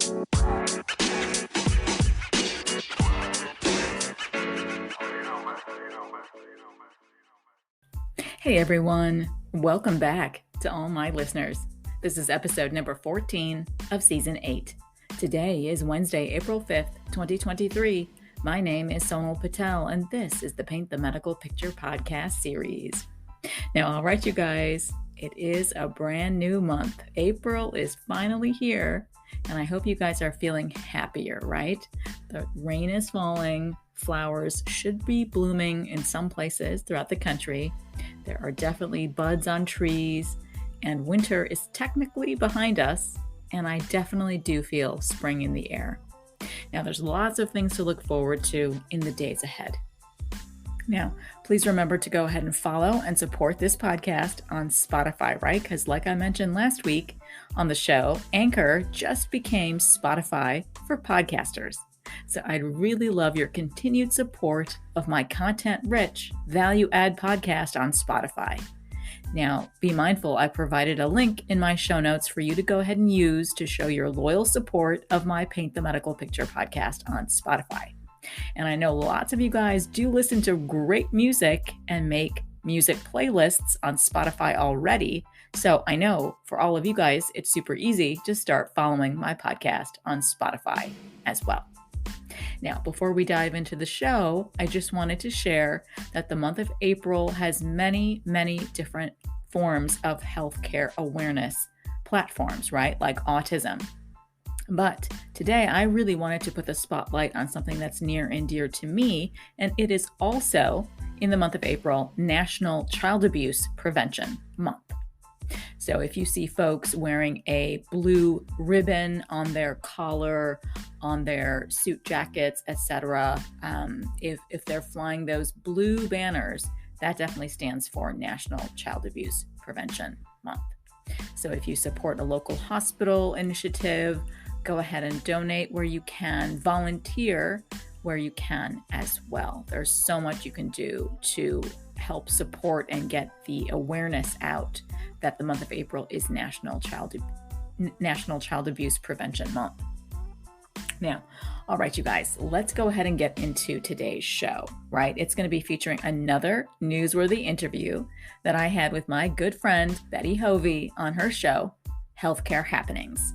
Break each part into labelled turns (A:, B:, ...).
A: Hey everyone, welcome back to all my listeners. This is episode number 14 of season 8. Today is Wednesday, April 5th, 2023. My name is Sonal Patel, and this is the Paint the Medical Picture podcast series. Now, all right, you guys, it is a brand new month. April is finally here, and I hope you guys are feeling happier, right? The rain is falling, flowers should be blooming in some places throughout the country. There are definitely buds on trees, and winter is technically behind us, and I definitely do feel spring in the air. Now, there's lots of things to look forward to in the days ahead. Now, please remember to go ahead and follow and support this podcast on Spotify, right? Because like I mentioned last week on the show, Anchor just became Spotify for podcasters. So I'd really love your continued support of my content-rich, value-add podcast on Spotify. Now, be mindful, I provided a link in my show notes for you to go ahead and use to show your loyal support of my Paint the Medical Picture podcast on Spotify. And I know lots of you guys do listen to great music and make music playlists on Spotify already. So I know for all of you guys, it's super easy to start following my podcast on Spotify as well. Now, before we dive into the show, I just wanted to share that the month of April has many, many different forms of healthcare awareness platforms, right? Like autism. But today, I really wanted to put the spotlight on something that's near and dear to me, and it is also, in the month of April, National Child Abuse Prevention Month. So if you see folks wearing a blue ribbon on their collar, on their suit jackets, etc., if they're flying those blue banners, that definitely stands for National Child Abuse Prevention Month. So if you support a local hospital initiative, go ahead and donate where you can, volunteer where you can as well. There's so much you can do to help support and get the awareness out that the month of April is National Child Abuse Prevention Month. Now, all right, you guys, let's go ahead and get into today's show, right? It's going to be featuring another newsworthy interview that I had with my good friend, Betty Hovey, on her show, Healthcare Happenings.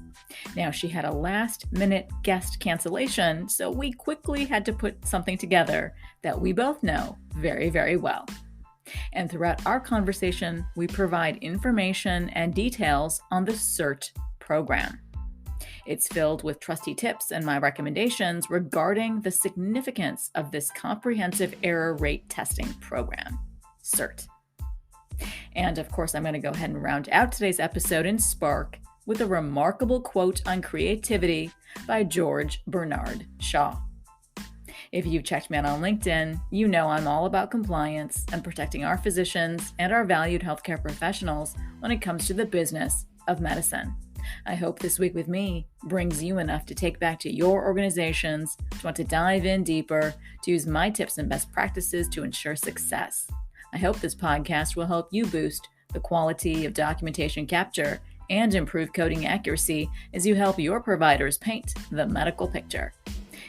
A: Now, she had a last-minute guest cancellation, so we quickly had to put something together that we both know very, very well. And throughout our conversation, we provide information and details on the CERT program. It's filled with Trusty tips and my recommendations regarding the significance of this comprehensive error rate testing program, CERT. And of course, I'm going to go ahead and round out today's episode in Spark with a remarkable quote on creativity by George Bernard Shaw. If you've checked me out on LinkedIn, you know I'm all about compliance and protecting our physicians and our valued healthcare professionals when it comes to the business of medicine. I hope this week with me brings you enough to take back to your organizations, to want to dive in deeper, to use my tips and best practices to ensure success. I hope this podcast will help you boost the quality of documentation capture and improve coding accuracy as you help your providers paint the medical picture.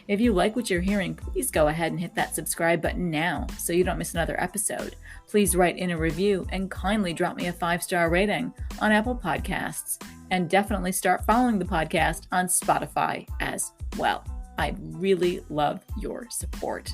A: If you like what you're hearing, please go ahead and hit that subscribe button now so you don't miss another episode. Please write in a review and kindly drop me a 5-star rating on Apple Podcasts. And definitely start following the podcast on Spotify as well. I'd really love your support.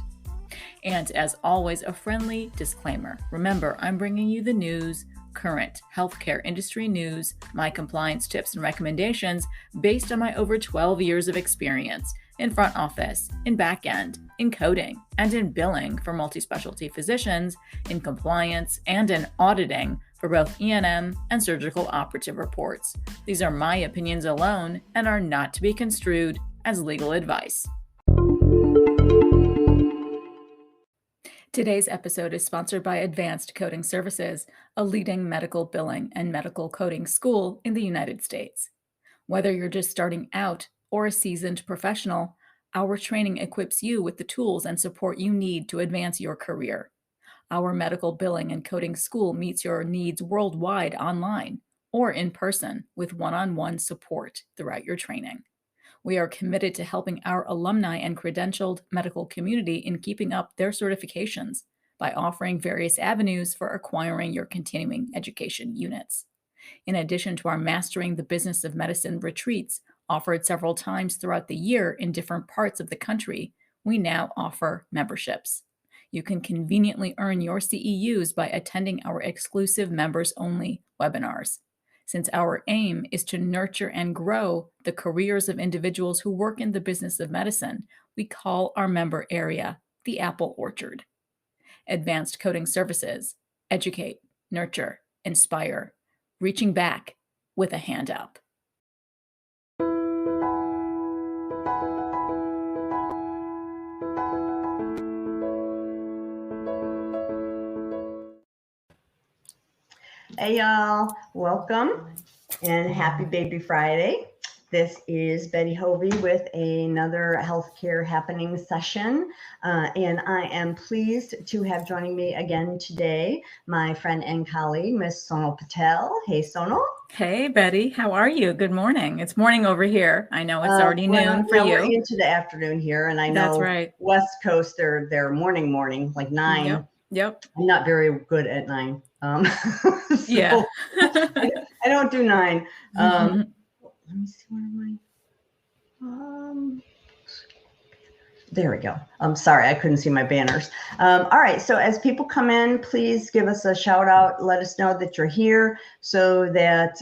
A: And as always, a friendly disclaimer. Remember, I'm bringing you the news, current healthcare industry news, my compliance tips and recommendations based on my over 12 years of experience in front office, in back end, in coding, and in billing for multi-specialty physicians, in compliance, and in auditing for both E&M and surgical operative reports. These are my opinions alone and are not to be construed as legal advice. Today's episode is sponsored by Advanced Coding Services, a leading medical billing and medical coding school in the United States. Whether you're just starting out or a seasoned professional, our training equips you with the tools and support you need to advance your career. Our medical billing and coding school meets your needs worldwide online or in person with one-on-one support throughout your training. We are committed to helping our alumni and credentialed medical community in keeping up their certifications by offering various avenues for acquiring your continuing education units. In addition to our Mastering the Business of Medicine retreats, offered several times throughout the year in different parts of the country, we now offer memberships. You can conveniently earn your CEUs by attending our exclusive members-only webinars. Since our aim is to nurture and grow the careers of individuals who work in the business of medicine, we call our member area the Apple Orchard. Advanced Coding Services, educate, nurture, inspire, reaching back with a hand up.
B: Hey y'all, welcome and happy Baby Friday. This is Betty Hovey with another healthcare happening session, and I am pleased to have joining me again today my friend and colleague, Miss Sonal Patel. Hey Sonal.
A: Hey Betty, how are you? Good morning. It's morning over here. I know it's already noon for you.
B: We're into the afternoon here, and I know
A: that's right.
B: West Coast they're morning like 9.
A: Yep.
B: I'm not very good at 9. So
A: yeah.
B: I don't do 9. Let me see, where am I? There we go. I'm sorry, I couldn't see my banners. All right, so as people come in, please give us a shout out. Let us know that you're here so that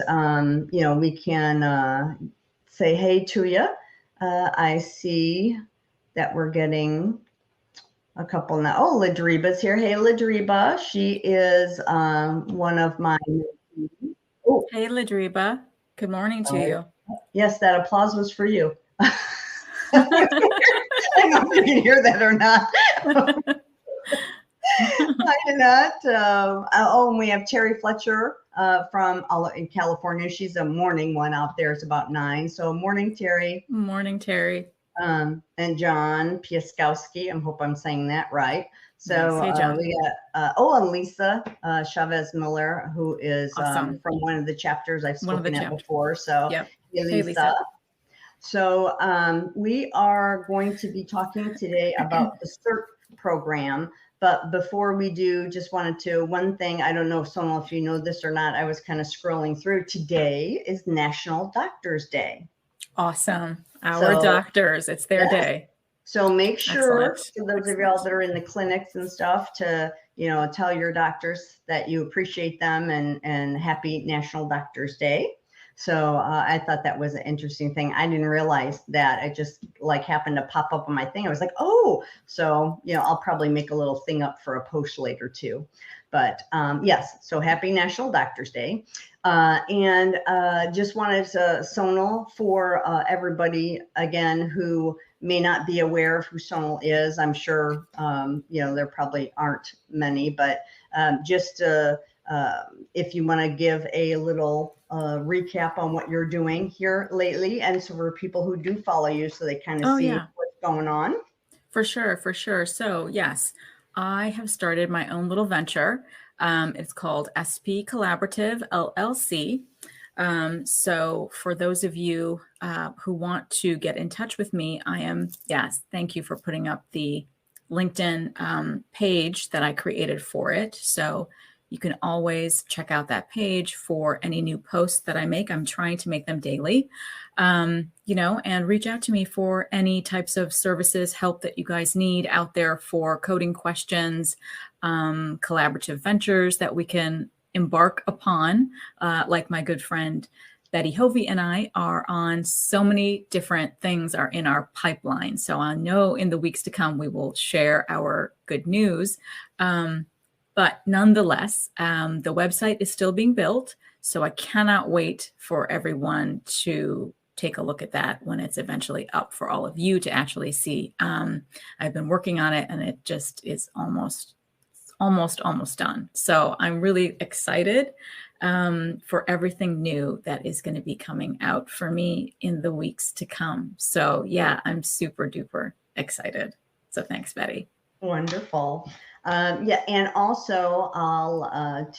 B: we can say hey to you. I see that we're getting a couple now. Oh, Ladriba's here. Hey, Ladriba. She is one of my.
A: Oh. Hey, Ladriba. Good morning to you.
B: Yes, that applause was for you. I don't know if you can hear that or not. I did not. And we have Terry Fletcher from in California. She's a morning one out there. It's about 9. So morning, Terry.
A: Morning, Terry.
B: And John Piaskowski. I hope I'm saying that right. So
A: we got
B: and Lisa Chavez Miller, who is
A: awesome.
B: from one of the chapters I've spoken at before. So
A: yep.
B: Hey,
A: Lisa.
B: Hey, Lisa. So we are going to be talking today about the CERT program. But before we do, just wanted to, one thing, I don't know, Sonal, if you know this or not, I was kind of scrolling through. Today is National Doctors Day.
A: Awesome. Our doctors, it's their day.
B: So make sure, for those of y'all that are in the clinics and stuff, to tell your doctors that you appreciate them and happy National Doctors Day. So I thought that was an interesting thing. I didn't realize that. It just happened to pop up on my thing. I was like, oh, so I'll probably make a little thing up for a post later too. But yes, so happy National Doctors Day. And just wanted to, Sonal, for everybody, again, who may not be aware of who Sonal is. I'm sure, there probably aren't many, but just if you want to give a little recap on what you're doing here lately, and so for people who do follow you, so they kind of see what's going on.
A: For sure. So yes, I have started my own little venture. It's called SP Collaborative LLC. So for those of you who want to get in touch with me, thank you for putting up the LinkedIn page that I created for it. So you can always check out that page for any new posts that I make. I'm trying to make them daily, and reach out to me for any types of services, help that you guys need out there for coding questions, collaborative ventures that we can embark upon, like my good friend Betty Hovey and I are on. So many different things are in our pipeline. So I know in the weeks to come, we will share our good news. But nonetheless, the website is still being built. So I cannot wait for everyone to take a look at that when it's eventually up for all of you to actually see. I've been working on it and it just is almost done. So I'm really excited for everything new that is going to be coming out for me in the weeks to come. So yeah, I'm super duper excited. So thanks, Betty.
B: Wonderful. And also I'll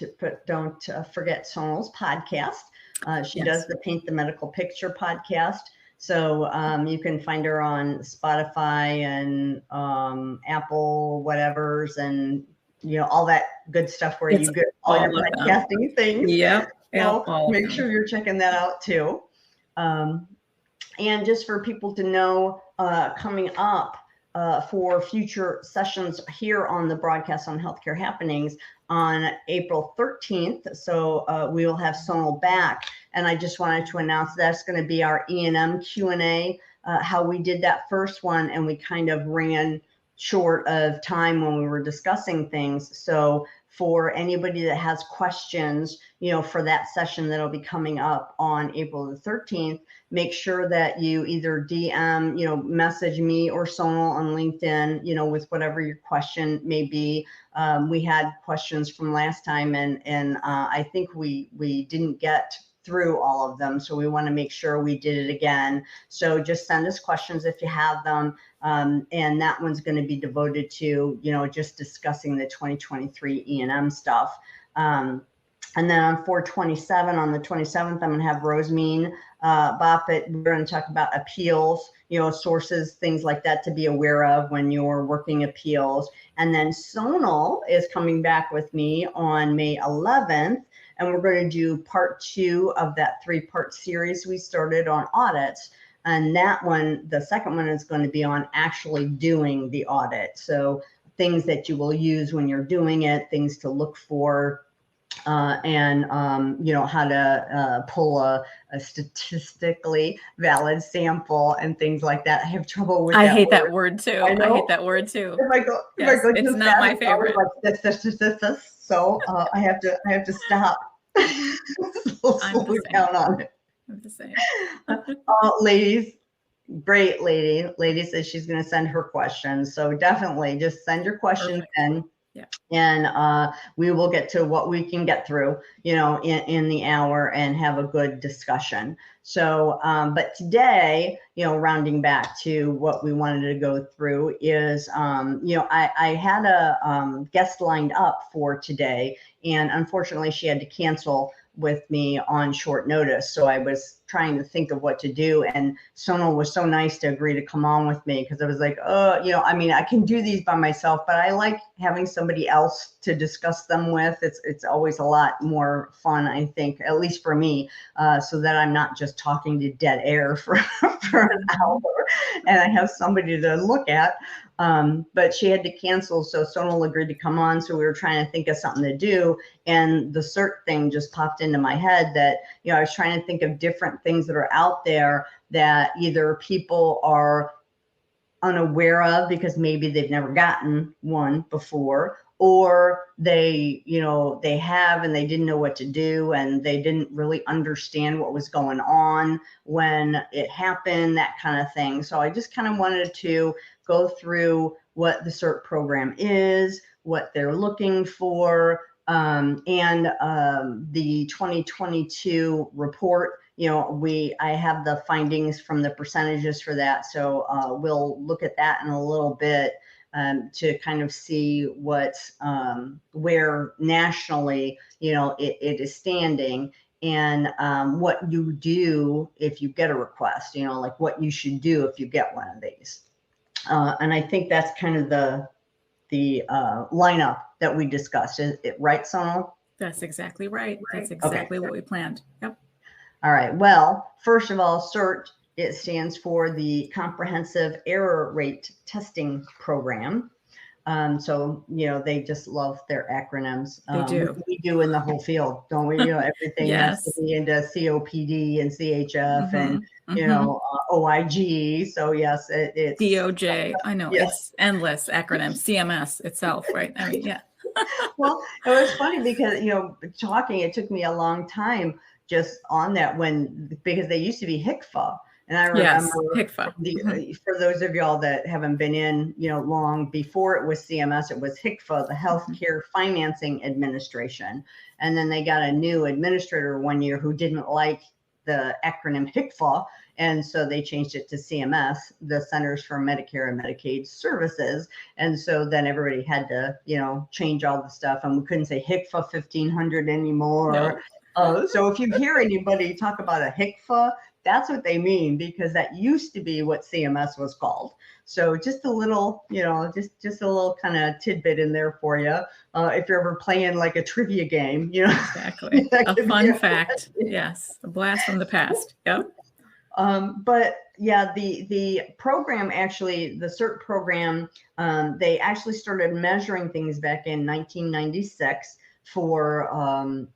B: don't forget Sonal's podcast. She does the Paint the Medical Picture podcast. So you can find her on Spotify and Apple whatevers and all that good stuff where you get all your podcasting things.
A: Yep.
B: So make sure you're checking that out too. And just for people to know, coming up for future sessions here on the broadcast on Healthcare Happenings on April 13th. So we will have Sonal back. And I just wanted to announce that's going to be our E&M Q&A, how we did that first one. And we kind of ran short of time when we were discussing things. So for anybody that has questions, for that session that'll be coming up on April the 13th, make sure that you either DM, message me or Sonal on LinkedIn, with whatever your question may be. We had questions from last time and I think we didn't get through all of them. So we want to make sure we did it again. So just send us questions if you have them. And that one's going to be devoted to, just discussing the 2023 E&M stuff. And then on 4/27, on the 27th, I'm going to have Rosemeen Boppet. We're going to talk about appeals, sources, things like that to be aware of when you're working appeals. And then Sonal is coming back with me on May 11th. And we're going to do part 2 of that 3-part series we started on audits. And that one, the second one, is going to be on actually doing the audit. So things that you will use when you're doing it, things to look for, and how to pull a statistically valid sample and things like that. I have trouble with
A: I hate that word too. I hate that word too.
B: If I go
A: it's not my favorite.
B: Like this. So I have to stop. Slow down on it.
A: I'm the same.
B: Ladies, great lady. Lady says she's going to send her questions. So definitely just send your questions in.
A: Yeah.
B: And we will get to what we can get through, in the hour and have a good discussion. So, but today, rounding back to what we wanted to go through is, I had a guest lined up for today, and unfortunately she had to cancel with me on short notice. So I was trying to think of what to do. And Sonal was so nice to agree to come on with me because I was like, I can do these by myself, but I like having somebody else to discuss them with. It's always a lot more fun, I think, at least for me, so that I'm not just talking to dead air for an hour and I have somebody to look at. But she had to cancel, so Sonal agreed to come on. So we were trying to think of something to do, and the CERT thing just popped into my head that, I was trying to think of different things that are out there that either people are unaware of because maybe they've never gotten one before, or they have and they didn't know what to do and they didn't really understand what was going on when it happened, that kind of thing. So I just kind of wanted to go through what the CERT program is, what they're looking for, and the 2022 report. I have the findings from the percentages for that. So we'll look at that in a little bit to kind of see where nationally, it is standing, and what you do if you get a request, like what you should do if you get one of these. And I think that's kind of the lineup that we discussed. Is it right, Sonal?
A: That's exactly right. That's exactly what we planned. Yep.
B: All right. Well, first of all, CERT, it stands for the Comprehensive Error Rate Testing Program. So, they just love their acronyms.
A: They do.
B: We do in the whole field, don't we? Everything has to be into COPD and CHF and, OIG. So, yes, it's
A: DOJ. I know. Yes. It's endless acronyms. CMS itself, right? I mean, yeah.
B: Well, it was funny because, it took me a long time just on that because they used to be HCFA. And I remember HCFA. For those of y'all that haven't been in, long before it was CMS, it was HCFA, the Healthcare Financing Administration. And then they got a new administrator one year who didn't like the acronym HCFA. And so they changed it to CMS, the Centers for Medicare and Medicaid Services. And so then everybody had to, change all the stuff, and we couldn't say HCFA 1500 anymore. No. So if you hear anybody talk about a HCFA, that's what they mean, because that used to be what CMS was called. So just a little, just a little kind of tidbit in there for you. If you're ever playing like a trivia game,
A: Exactly. A fun fact. Yes. A blast from the past. Yep.
B: But yeah, the program actually, the CERT program, they actually started measuring things back in 1996 for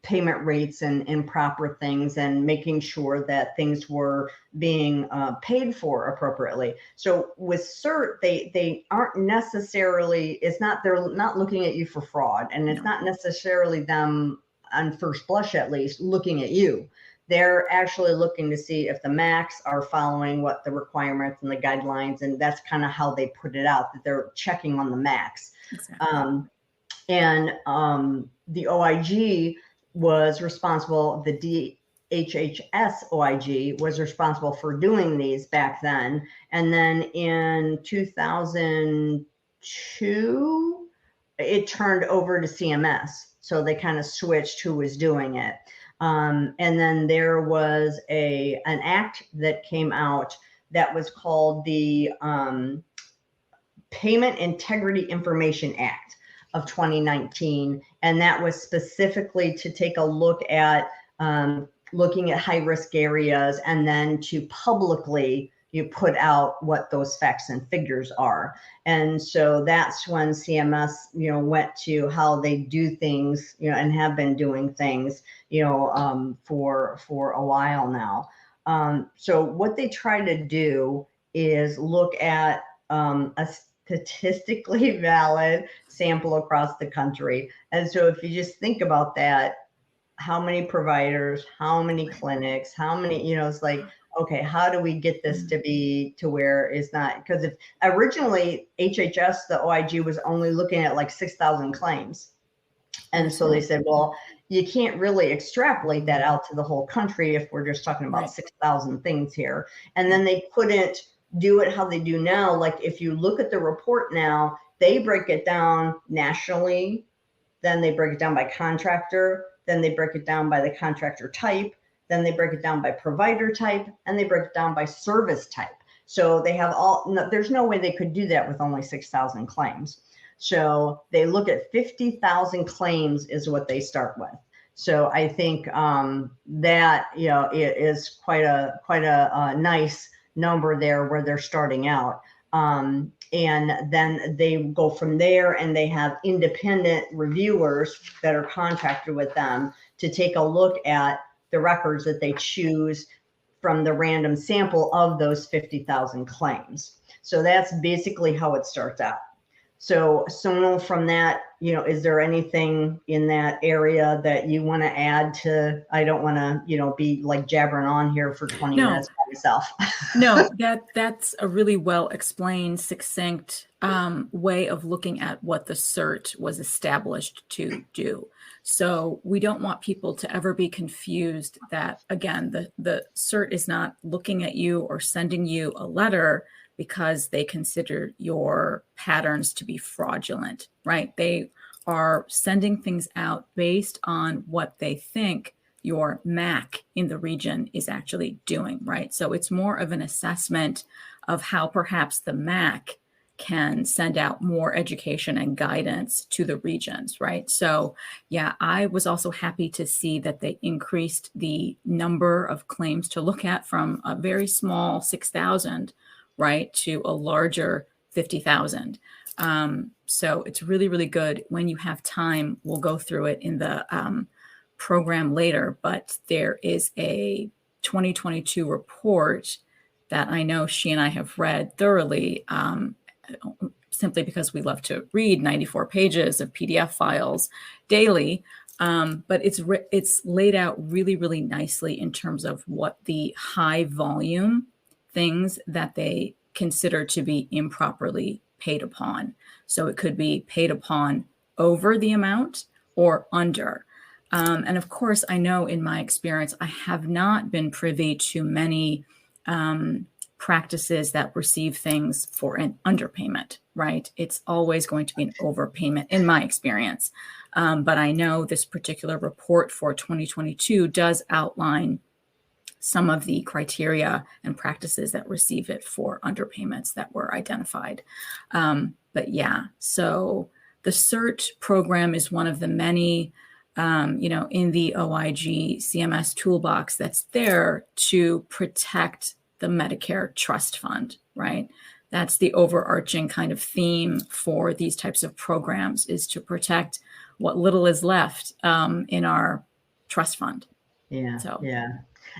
B: payment rates and improper things, and making sure that things were being paid for appropriately. So with CERT, they aren't necessarily, they're not looking at you for fraud, and it's not necessarily them, on first blush at least, looking at you. They're actually looking to see if the MACs are following what the requirements and the guidelines, and that's kind of how they put it out, that they're checking on the MACs. Exactly. The OIG was responsible, the DHHS OIG was responsible for doing these back then. And then in 2002, it turned over to CMS. So they kind of switched who was doing it. And then there was an act that came out that was called the Payment Integrity Information Act of 2019. And that was specifically to take a look at looking at high risk areas, and then to publicly put out what those facts and figures are. And so that's when CMS, went to how they do things, and have been doing things, for a while now. So what they try to do is look at a statistically valid sample across the country. And so if you just think about that, how many providers, how many clinics, how many, it's like, okay, how do we get this to be to where it's not, because if originally HHS, the OIG was only looking at like 6,000 claims. And so they said, well, you can't really extrapolate that out to the whole country if we're just talking about 6,000 things here. And then they couldn't do it how they do now. Like if you look at the report now, they break it down nationally, then they break it down by contractor, then they break it down by the contractor type, then they break it down by provider type, and they break it down by service type. So they have there's no way they could do that with only 6,000 claims. So they look at 50,000 claims is what they start with. So I think that, it is quite a nice number there where they're starting out. And then they go from there, and they have independent reviewers that are contracted with them to take a look at the records that they choose from the random sample of those 50,000 claims. So that's basically how it starts out. So Sonal, from that, is there anything in that area that you want to add to? I don't want to, be like jabbering on here for 20 minutes by myself.
A: No, that's a really well explained, succinct way of looking at what the CERT was established to do. So we don't want people to ever be confused that, again, the CERT is not looking at you or sending you a letter because they consider your patterns to be fraudulent, right? They are sending things out based on what they think your MAC in the region is actually doing, right? So it's more of an assessment of how perhaps the MAC can send out more education and guidance to the regions, right? So yeah, I was also happy to see that they increased the number of claims to look at from a very small 6,000, right, to a larger 50,000. So it's really, really good. When you have time, we'll go through it in the program later, but there is a 2022 report that I know she and I have read thoroughly, simply because we love to read 94 pages of PDF files daily. But it's laid out really, really nicely in terms of what the high volume things that they consider to be improperly paid upon. So it could be paid upon over the amount or under. And of course, I know in my experience, I have not been privy to many practices that receive things for an underpayment, right? It's always going to be an overpayment in my experience. But I know this particular report for 2022 does outline some of the criteria and practices that receive it for underpayments that were identified. But yeah, so the CERT program is one of the many, in the OIG CMS toolbox that's there to protect the Medicare trust fund, right? That's the overarching kind of theme for these types of programs, is to protect what little is left in our trust fund.
B: Yeah. So. Yeah.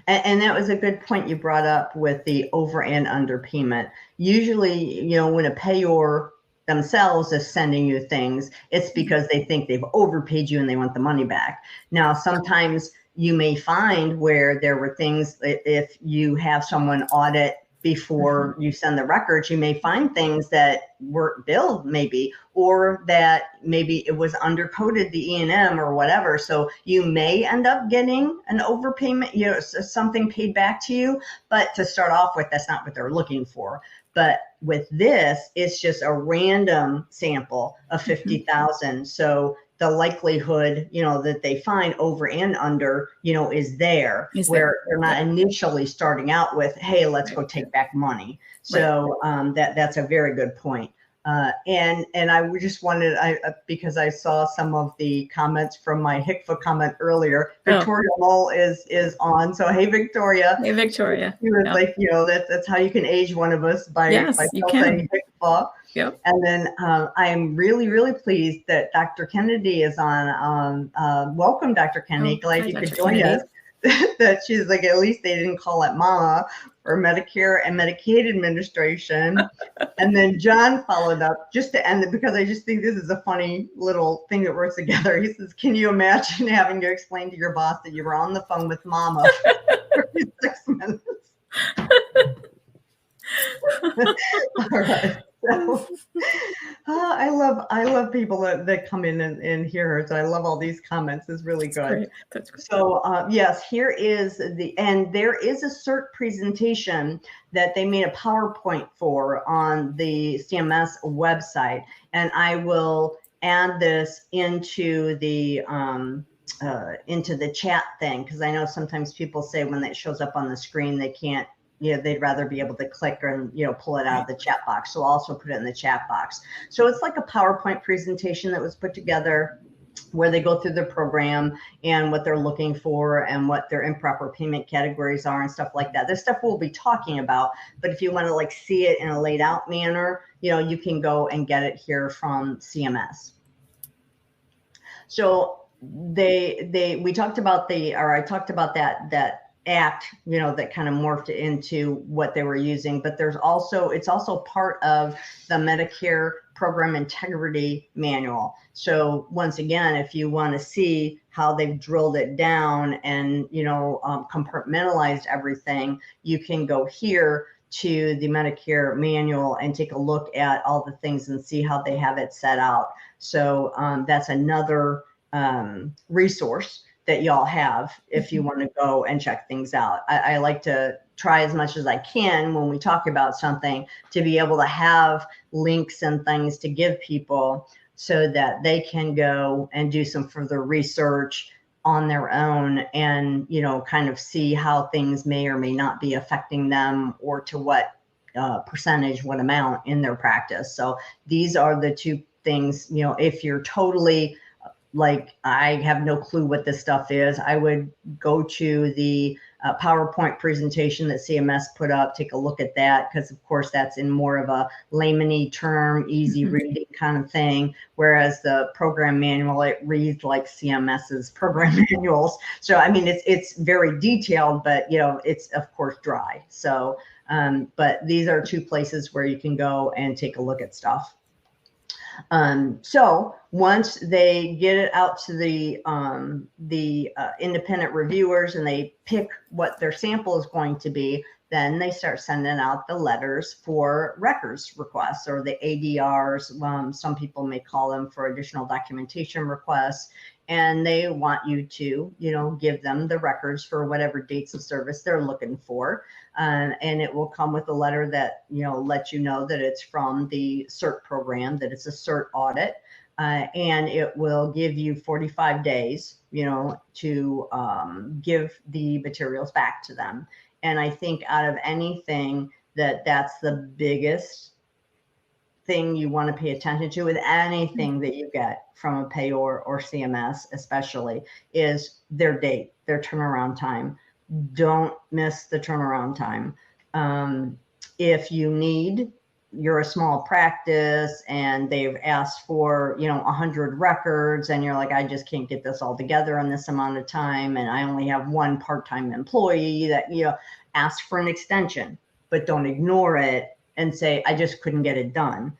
B: And that was a good point you brought up with the over and under payment. Usually, when a payor themselves is sending you things, it's because they think they've overpaid you and they want the money back. Now, sometimes you may find where there were things, if you have someone audit before you send the records, you may find things that weren't billed maybe, or that maybe it was undercoded, the E&M or whatever. So you may end up getting an overpayment, something paid back to you. But to start off with, that's not what they're looking for. But with this, it's just a random sample of 50,000. So the likelihood, that they find over and under, is there, where they're not initially starting out with, hey, let's go take back money. So that's a very good point. And I just wanted, because I saw some of the comments from my HICFA comment earlier. Victoria Mull is on. So hey, Victoria.
A: Hey, Victoria.
B: She was like, that's how you can age one of us by saying HICFA.
A: Yep.
B: And then I'm really, really pleased that Dr. Kennedy is on. Welcome, Dr. Kennedy. Glad you could join us. That she's like, at least they didn't call it mama, or Medicare and Medicaid administration. And then John followed up just to end it, because I just think this is a funny little thing that works together. He says, can you imagine having to explain to your boss that you were on the phone with mama for 6 minutes? All right. So, I love people that come in and hear her. So I love all these comments. It's really good.
A: That's great.
B: So yes, here is and there is a CERT presentation that they made a PowerPoint for on the CMS website, and I will add this into the chat thing, because I know sometimes people say when it shows up on the screen they can't. They'd rather be able to click and, pull it out of the chat box. So I'll also put it in the chat box. So it's like a PowerPoint presentation that was put together where they go through the program and what they're looking for and what their improper payment categories are and stuff like that. This stuff we'll be talking about, but if you want to see it in a laid out manner, you can go and get it here from CMS. So I talked about that act, that kind of morphed into what they were using, but it's also part of the Medicare Program Integrity Manual. So once again, if you want to see how they've drilled it down and, compartmentalized everything, you can go here to the Medicare manual and take a look at all the things and see how they have it set out. So that's another resource that y'all have if you want to go and check things out. I like to try as much as I can when we talk about something to be able to have links and things to give people so that they can go and do some further research on their own and, kind of see how things may or may not be affecting them, or to what percentage, what amount in their practice. So these are the two things, if you're totally like, I have no clue what this stuff is, I would go to the PowerPoint presentation that CMS put up, take a look at that, because of course that's in more of a layman-y term, easy reading kind of thing, whereas the program manual, it reads like CMS's program manuals. So I mean, it's very detailed, but it's of course dry. So but these are two places where you can go and take a look at stuff. So once they get it out to the independent reviewers and they pick what their sample is going to be, then they start sending out the letters for records requests, or the ADRs. Some people may call them for additional documentation requests. and they want you to, give them the records for whatever dates of service they're looking for. And it will come with a letter that, lets you know that it's from the CERT program, that it's a CERT audit. And it will give you 45 days, to give the materials back to them. And I think out of anything, that's the biggest thing you want to pay attention to with anything that you get from a payor or CMS, especially, is their date, their turnaround time. Don't miss the turnaround time. If you're a small practice and they've asked for, 100 records, and you're like, I just can't get this all together in this amount of time, and I only have one part-time employee, that, ask for an extension, but don't ignore it and say, I just couldn't get it done.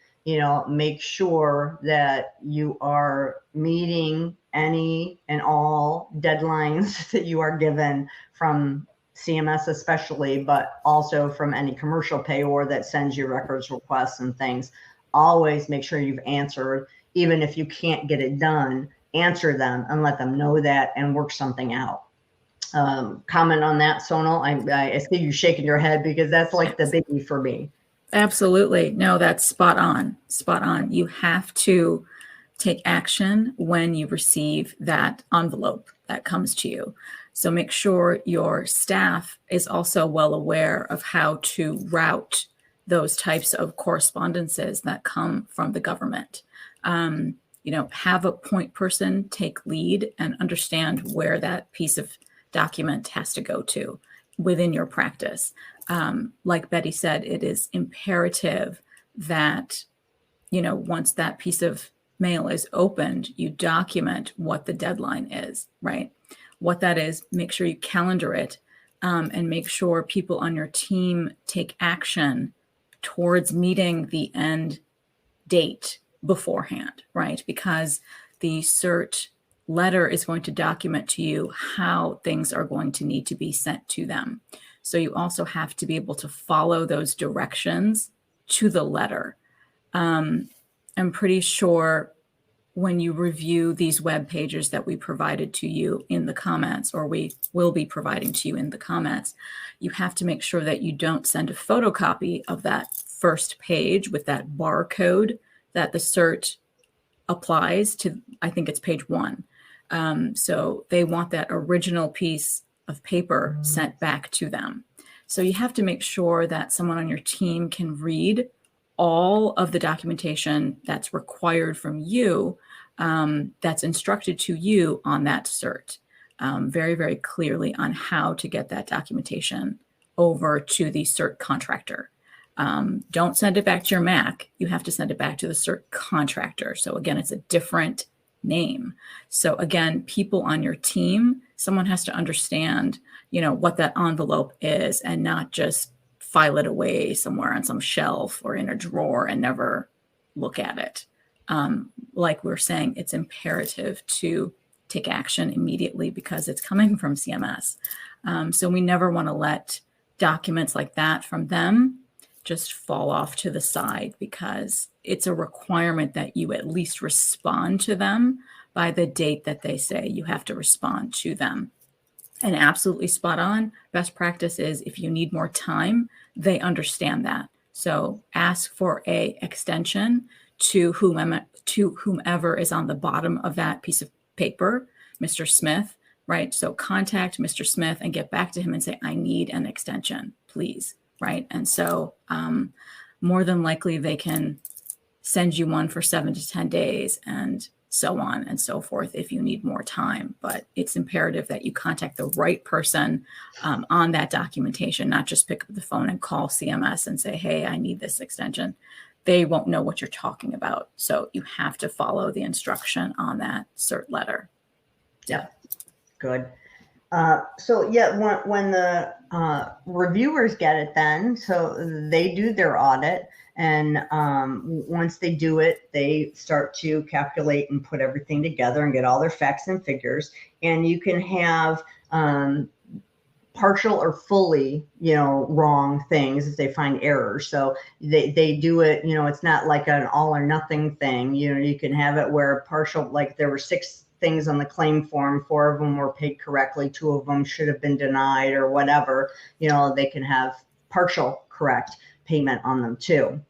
B: Make sure that you are meeting any and all deadlines that you are given from CMS especially, but also from any commercial payor that sends you records requests and things. Always make sure you've answered. Even if you can't get it done, answer them and let them know that, and work something out. Comment on that, Sonal? I see you shaking your head, because that's like the biggie for me.
A: Absolutely. No, that's spot on. Spot on. You have to take action when you receive that envelope that comes to you. So make sure your staff is also well aware of how to route those types of correspondences that come from the government. Have a point person take lead and understand where that piece of document has to go to within your practice. Like Betty said, it is imperative that, once that piece of mail is opened, you document what the deadline is, right? What that is, make sure you calendar it, and make sure people on your team take action towards meeting the end date beforehand, right? Because the CERT letter is going to document to you how things are going to need to be sent to them. So you also have to be able to follow those directions to the letter. I'm pretty sure when you review these web pages that we provided to you in the comments, or we will be providing to you in the comments, you have to make sure that you don't send a photocopy of that first page with that barcode that the CERT applies to. I think it's page 1. So they want that original piece of paper sent back to them. So you have to make sure that someone on your team can read all of the documentation that's required from you, that's instructed to you on that CERT, very, very clearly on how to get that documentation over to the CERT contractor. Don't send it back to your MAC. You have to send it back to the CERT contractor. So again, it's a different name. So again, people on your team, someone has to understand, what that envelope is, and not just file it away somewhere on some shelf or in a drawer and never look at it. Like we're saying, it's imperative to take action immediately because it's coming from CMS. So we never want to let documents like that from them just fall off to the side, because it's a requirement that you at least respond to them by the date that they say you have to respond to them. And absolutely spot on. Best practice is, if you need more time, they understand that. So ask for a extension to whomever is on the bottom of that piece of paper, Mr. Smith, right? So contact Mr. Smith and get back to him and say, I need an extension, please, right? And so more than likely they can send you one for 7 to 10 days and so on and so forth if you need more time. But it's imperative that you contact the right person on that documentation, not just pick up the phone and call CMS and say, hey, I need this extension. They won't know what you're talking about. So you have to follow the instruction on that CERT letter.
B: Yeah, good. So yeah, when the reviewers get it then, so they do their audit, and once they do it, they start to calculate and put everything together and get all their facts and figures. And you can have partial or fully, wrong things if they find errors. So they do it, it's not like an all or nothing thing. You can have it where partial, like there were 6 things on the claim form. 4 of them were paid correctly. 2 of them should have been denied or whatever. They can have partial correct payment on them too.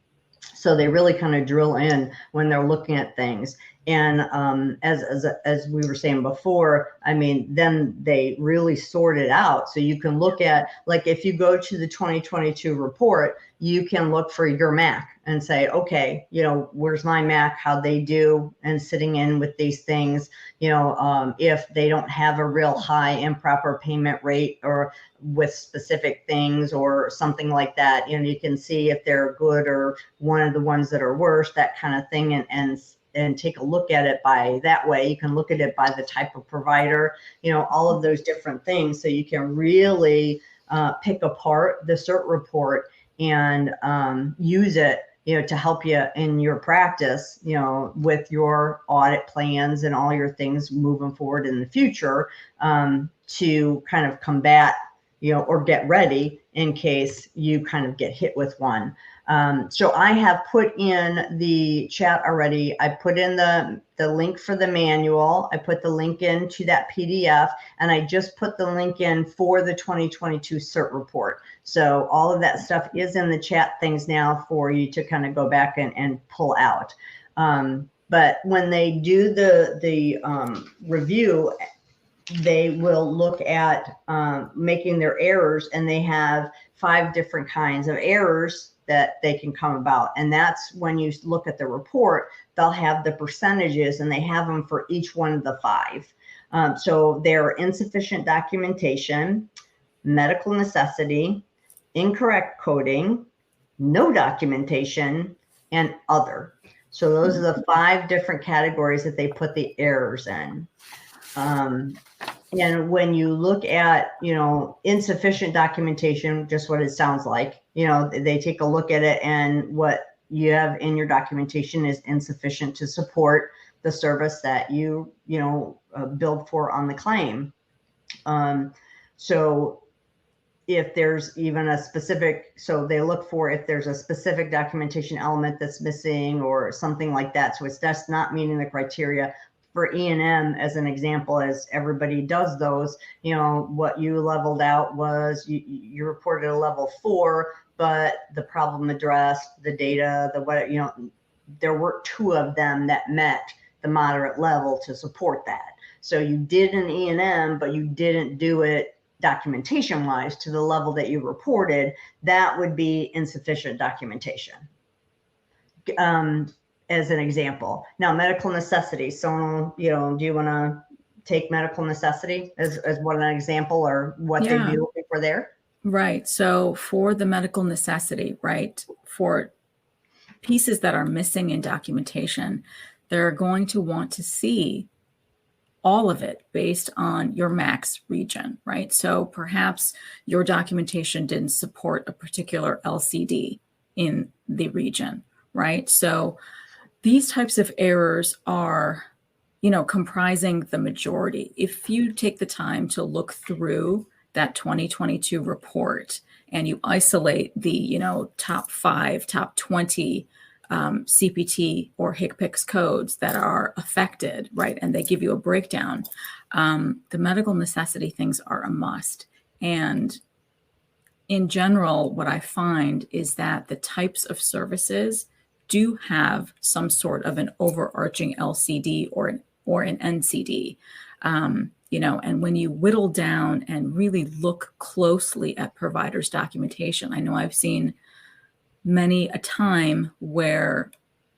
B: So they really kind of drill in when they're looking at things. And as we were saying before, I mean, then they really sort it out. So you can look at, like, if you go to the 2022 report, you can look for your MAC and say, okay, where's my MAC, how they do, and sitting in with these things, if they don't have a real high improper payment rate or with specific things or something like that, you can see if they're good or one of the ones that are worse, that kind of thing, and take a look at it by that way. You can look at it by the type of provider, all of those different things. So you can really pick apart the CERT report and use it, to help you in your practice, with your audit plans and all your things moving forward in the future, to kind of combat, or get ready in case you kind of get hit with one. So I have put in the chat already. I put in the link for the manual. I put the link into that PDF, and I just put the link in for the 2022 CERT report. So all of that stuff is in the chat things now for you to kind of go back and pull out. But when they do the review, they will look at making their errors, and they have 5 different kinds of errors that they can come about. And that's when you look at the report, they'll have the percentages, and they have them for each one of the 5. So they're insufficient documentation, medical necessity, incorrect coding, no documentation, and other. So those are the 5 different categories that they put the errors in. And when you look at, insufficient documentation, just what it sounds like, they take a look at it, and what you have in your documentation is insufficient to support the service that you billed for on the claim. So if there's even a specific, so they look for if there's a specific documentation element that's missing or something like that. So that's not meeting the criteria. For E&M, as an example, as everybody does those, what you leveled out was you reported a level 4, but the problem addressed, the data, there were 2 of them that met the moderate level to support that. So you did an E&M, but you didn't do it documentation wise to the level that you reported. That would be insufficient documentation. As an example. Now, medical necessity. So, do you want to take medical necessity as one example, or what they'd be looking for there?
A: Right. So for the medical necessity, right, for pieces that are missing in documentation, they're going to want to see all of it based on your max region, right? So perhaps your documentation didn't support a particular LCD in the region, right? So these types of errors are, comprising the majority. If you take the time to look through that 2022 report and you isolate the, top 5, top 20 CPT or HCPCS codes that are affected, right? And they give you a breakdown. The medical necessity things are a must. And in general, what I find is that the types of services do have some sort of an overarching LCD or an NCD, and when you whittle down and really look closely at providers' documentation, I know I've seen many a time where,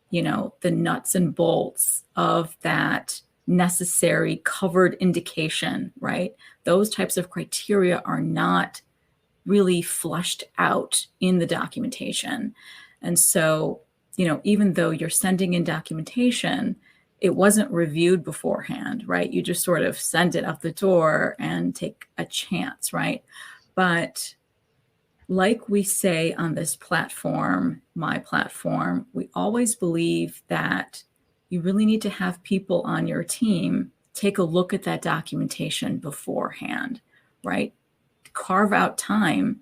A: the nuts and bolts of that necessary covered indication, right? Those types of criteria are not really flushed out in the documentation. And so, even though you're sending in documentation, it wasn't reviewed beforehand, right? You just sort of send it out the door and take a chance, right? But like we say on this platform, my platform, we always believe that you really need to have people on your team take a look at that documentation beforehand, right? Carve out time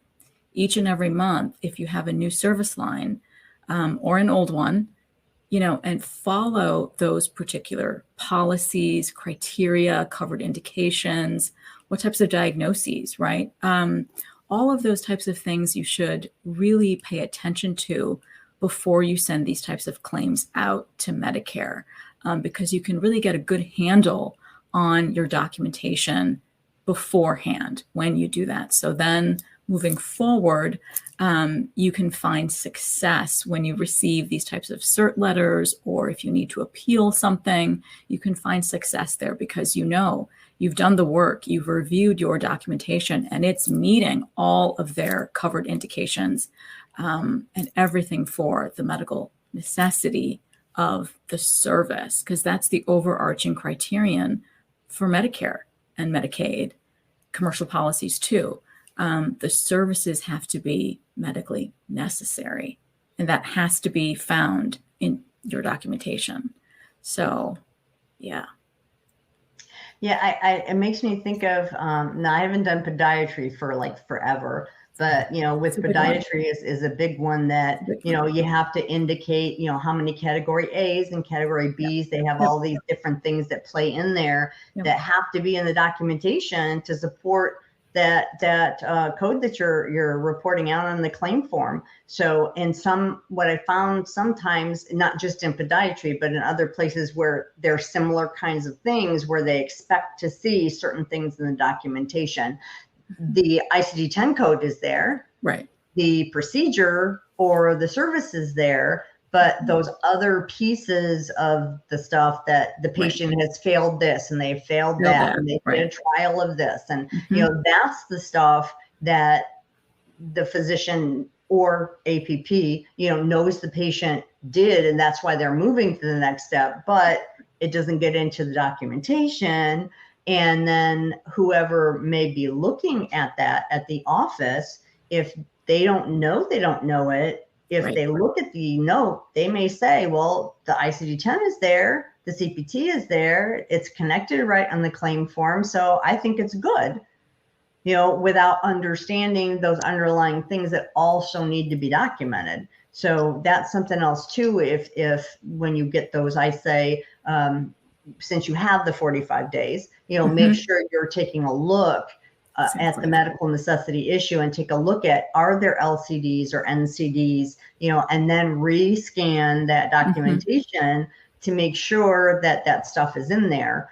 A: each and every month if you have a new service line, or an old one, and follow those particular policies, criteria, covered indications, what types of diagnoses, right? All of those types of things you should really pay attention to before you send these types of claims out to Medicare, because you can really get a good handle on your documentation beforehand when you do that. So then moving forward, you can find success when you receive these types of CERT letters, or if you need to appeal something, you can find success there because you've done the work, you've reviewed your documentation, and it's meeting all of their covered indications, and everything for the medical necessity of the service, because that's the overarching criterion for Medicare and Medicaid, commercial policies too. The services have to be medically necessary, and that has to be found in your documentation. So, yeah.
B: Yeah, it makes me think of, now I haven't done podiatry for like forever, but with podiatry is a big one that, you have to indicate, how many category A's and category B's, they have all these different things that play in there that have to be in the documentation to support that code that you're reporting out on the claim form. So what I found sometimes, not just in podiatry, but in other places where there's similar kinds of things where they expect to see certain things in the documentation. The ICD-10 code is there,
A: right?
B: The procedure or the service is there, but those other pieces of the stuff that the patient has failed this and they failed that and they did a trial of this. And, that's the stuff that the physician or APP, knows the patient did. And that's why they're moving to the next step, but it doesn't get into the documentation. And then whoever may be looking at that at the office, if they don't know it, if they look at the note, they may say, well, the ICD-10 is there, the CPT is there, it's connected right on the claim form, so I think it's good, without understanding those underlying things that also need to be documented. So that's something else too. If when you get those, I say, since you have the 45 days, make sure you're taking a look at the medical necessity issue and take a look at, are there LCDs or NCDs, and then rescan that documentation to make sure that that stuff is in there.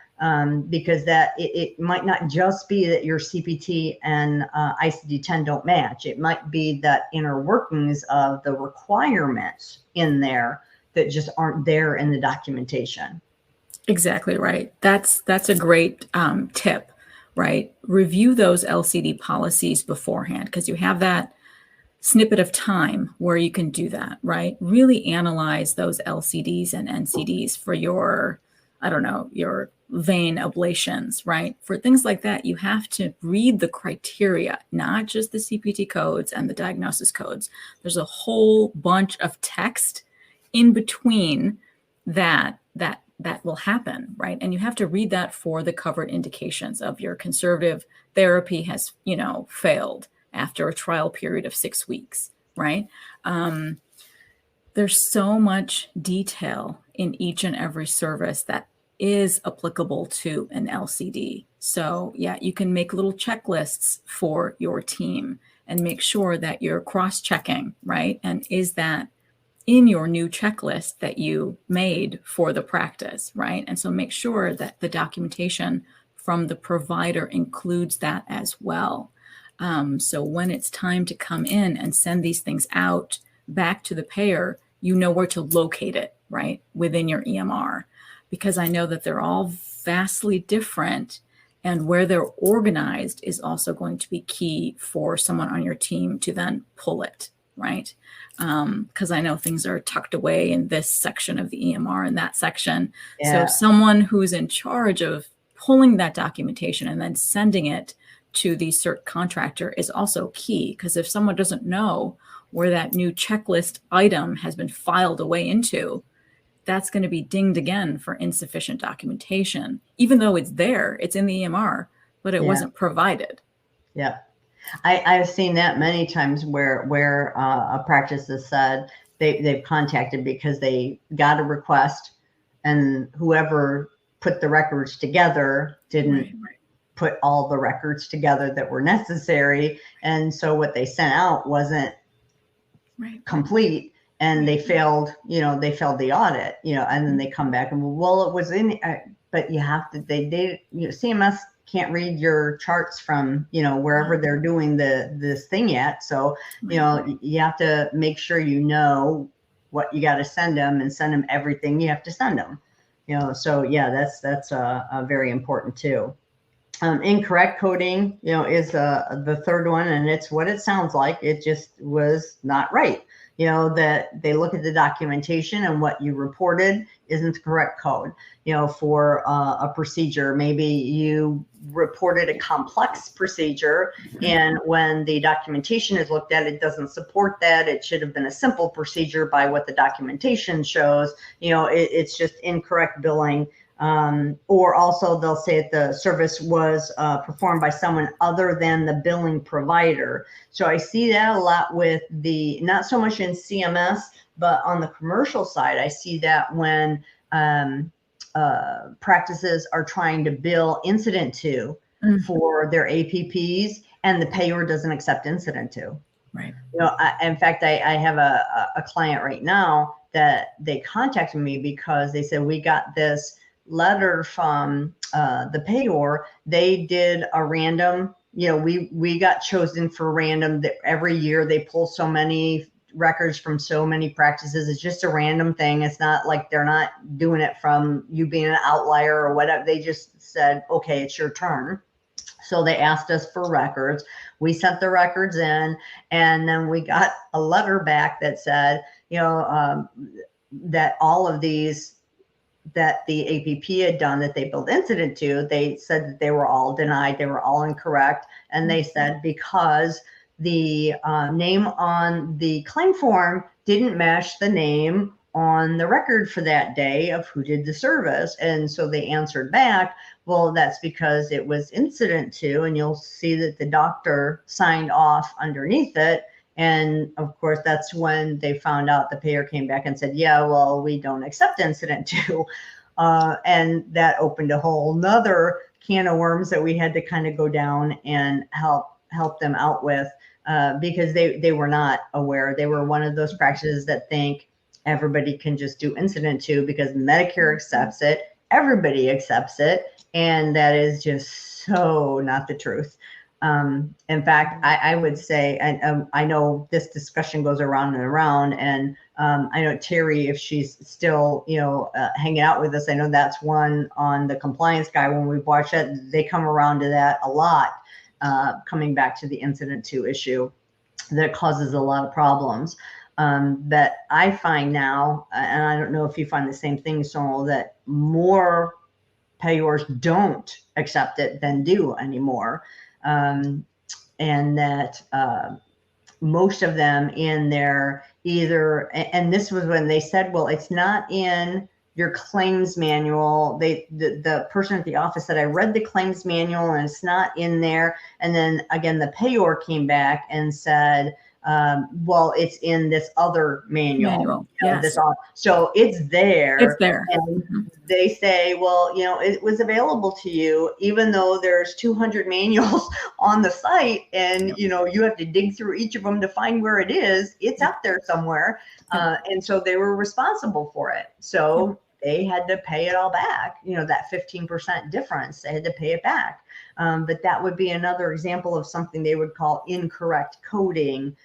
B: Because that it might not just be that your CPT and ICD-10 don't match. It might be that inner workings of the requirements in there that just aren't there in the documentation.
A: Exactly right. That's a great tip, right? Review those LCD policies beforehand, because you have that snippet of time where you can do that, right? Really analyze those LCDs and NCDs for your vein ablations, right? For things like that, you have to read the criteria, not just the CPT codes and the diagnosis codes. There's a whole bunch of text in between that will happen, right? And you have to read that for the covered indications of your conservative therapy has, failed after a trial period of 6 weeks, right? There's so much detail in each and every service that is applicable to an LCD. So yeah, you can make little checklists for your team and make sure that you're cross-checking, right? And is that in your new checklist that you made for the practice, right? And so make sure that the documentation from the provider includes that as well. So when it's time to come in and send these things out back to the payer, you know where to locate it, right, within your EMR, because I know that they're all vastly different, and where they're organized is also going to be key for someone on your team to then pull it, right? Because I know things are tucked away in this section of the EMR and that section. Yeah. So someone who's in charge of pulling that documentation and then sending it to the CERT contractor is also key, because if someone doesn't know where that new checklist item has been filed away into, that's going to be dinged again for insufficient documentation, even though it's there, it's in the EMR, but it wasn't provided.
B: Yeah. I've seen that many times where a practice has said, they've contacted because they got a request, and whoever put the records together didn't put all the records together that were necessary. And so what they sent out wasn't complete, and they failed the audit, and then they come back and, well, it was in, but you have to, CMS can't read your charts from, wherever they're doing this thing at. So, you have to make sure what you got to send them, and send them everything you have to send them. So yeah, that's very important too. Incorrect coding, is the third one, and it's what it sounds like. It just was not right. That they look at the documentation, and what you reported isn't the correct code. For a procedure, maybe you reported a complex procedure, and when the documentation is looked at, it doesn't support that. It should have been a simple procedure by what the documentation shows. It's just incorrect billing. Or also they'll say that the service was performed by someone other than the billing provider. So I see that a lot with not so much in CMS, but on the commercial side, I see that when practices are trying to bill incident to for their APPs, and the payer doesn't accept incident to.
A: Right.
B: In fact, I have a client right now that they contacted me because they said, we got this letter from the payor. They did a random, we got chosen for random. That every year they pull so many records from so many practices. It's just a random thing. It's not like they're not doing it from you being an outlier or whatever. They just said, okay, it's your turn. So they asked us for records. We sent the records in, and then we got a letter back that said, that all of these that the APP had done that they billed incident to, they said that they were all denied. They were all incorrect. And they said because the name on the claim form didn't match the name on the record for that day of who did the service. And so they answered back, well, that's because it was incident to, and you'll see that the doctor signed off underneath it. And of course, that's when they found out. The payer came back and said, yeah, well, we don't accept incident to. And that opened a whole nother can of worms that we had to kind of go down and help them out with, because they were not aware. They were one of those practices that think everybody can just do incident to because Medicare accepts it, everybody accepts it. And that is just so not the truth. In fact, I would say, and I know this discussion goes around and around, and I know Terry, if she's still, hanging out with us, I know that's one on the compliance guy. When we watch it, they come around to that a lot, coming back to the incident to issue that causes a lot of problems. That I find now, and I don't know if you find the same thing, Sonal, that more payors don't accept it than do anymore. And that most of them in their either, and this was when they said, well, it's not in your claims manual. The person at the office said, I read the claims manual and it's not in there. And then again, the payor came back and said, well, it's in this other manual.
A: Yes.
B: So it's there.
A: It's there.
B: And they say, well, it was available to you, even though there's 200 manuals on the site, and you have to dig through each of them to find where it is. It's out there somewhere. And so they were responsible for it. So they had to pay it all back. That 15% difference, they had to pay it back. But that would be another example of something they would call incorrect coding,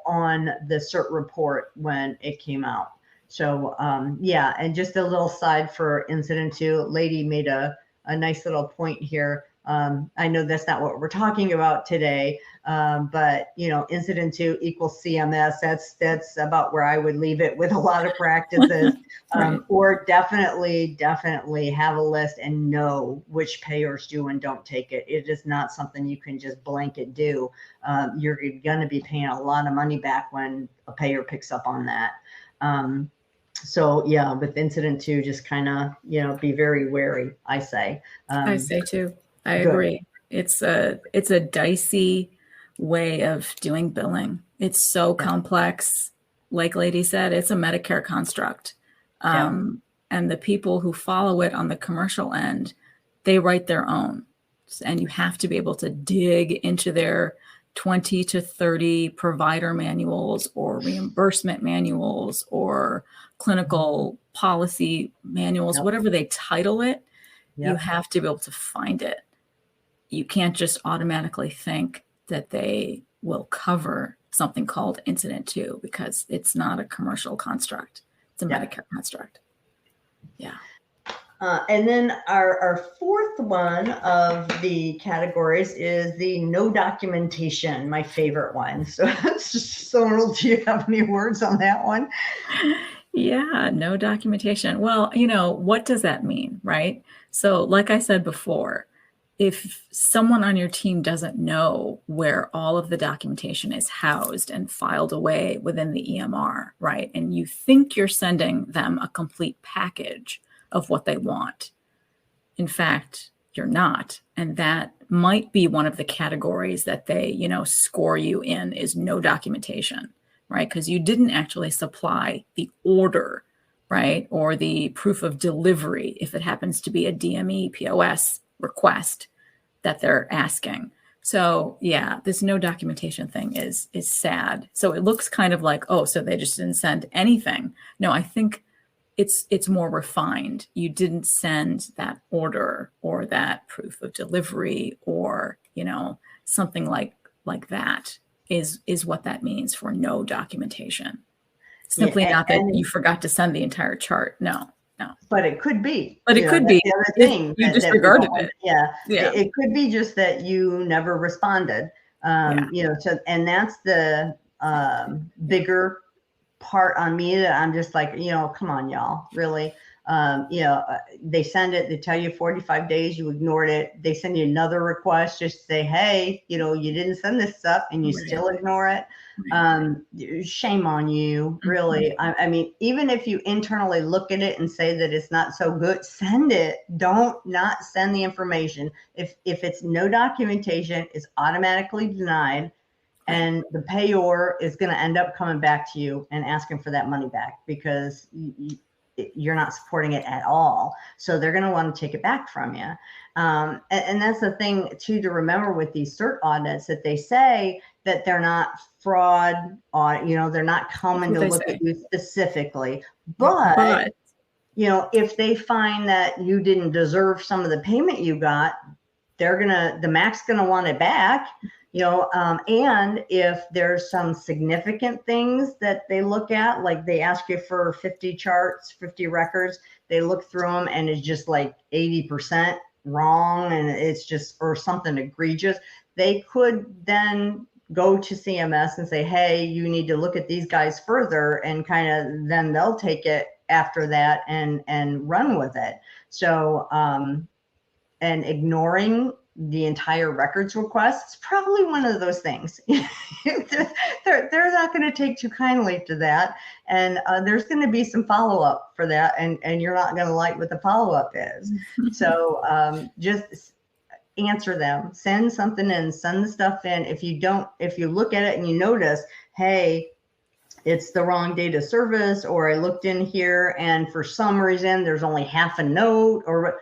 B: on the CERT report when it came out. So, yeah, and just a little side for incident to, lady made a nice little point here. I know that's not what we're talking about today, but incident to equals CMS. That's about where I would leave it with a lot of practices. Or definitely have a list and know which payers do and don't take it. It is not something you can just blanket do. You're going to be paying a lot of money back when a payer picks up on that. So yeah, with incident to, just kind of, be very wary, I say.
A: I say too. I agree. It's a dicey way of doing billing. It's so complex. like Lady said, it's a Medicare construct. And the people who follow it on the commercial end, they write their own. And you have to be able to dig into their 20 to 30 provider manuals or reimbursement manuals or clinical policy manuals, whatever they title it, you have to be able to find it. You can't just automatically think that they will cover something called Incident 2 because it's not a commercial construct. It's a Medicare construct. Yeah.
B: And then our fourth one of the categories is the no documentation, my favorite one. So Sonal, do you have any words on that one?
A: Yeah, no documentation. Well, what does that mean, right? So like I said before, if someone on your team doesn't know where all of the documentation is housed and filed away within the EMR, right? And you think you're sending them a complete package of what they want. In fact, you're not. And that might be one of the categories that they, score you in is no documentation, right? Because you didn't actually supply the order, right? Or the proof of delivery, if it happens to be a DME POS request that they're asking. So yeah, this no documentation thing is sad. So it looks kind of like, oh, so they just didn't send anything. No, I think it's more refined. You didn't send that order or that proof of delivery or, something like that is what that means for no documentation. Simply not that you forgot to send the entire chart. No.
B: But it could be.
A: But it could be.
B: The other thing
A: you disregarded it.
B: Yeah. It could be just that you never responded. So, and that's the bigger part on me that I'm just like, come on, y'all, really. They send it, they tell you 45 days, you ignored it. They send you another request, just say, hey, you didn't send this stuff and you still ignore it. Shame on you, really. I mean, even if you internally look at it and say that it's not so good, send it. Don't not send the information. If it's no documentation, it's automatically denied. And the payor is going to end up coming back to you and asking for that money back because you're not supporting it at all. So they're going to want to take it back from you. And that's the thing too, to remember with these CERT audits, that they say that they're not fraud audit, they're not coming to look at you specifically, but if they find that you didn't deserve some of the payment you got, the MAC's going to want it back. And if there's some significant things that they look at, like they ask you for 50 charts, 50 records, they look through them and it's just like 80% wrong and it's just, or something egregious, they could then go to CMS and say, hey, you need to look at these guys further, and kind of then they'll take it after that and run with it. So, and ignoring the entire records request is probably one of those things. they're not going to take too kindly to that. And there's going to be some follow-up for that. And you're not going to like what the follow-up is. So just answer them, send something in, send the stuff in. If you look at it and you notice, hey, it's the wrong date of service, or I looked in here and for some reason there's only half a note, or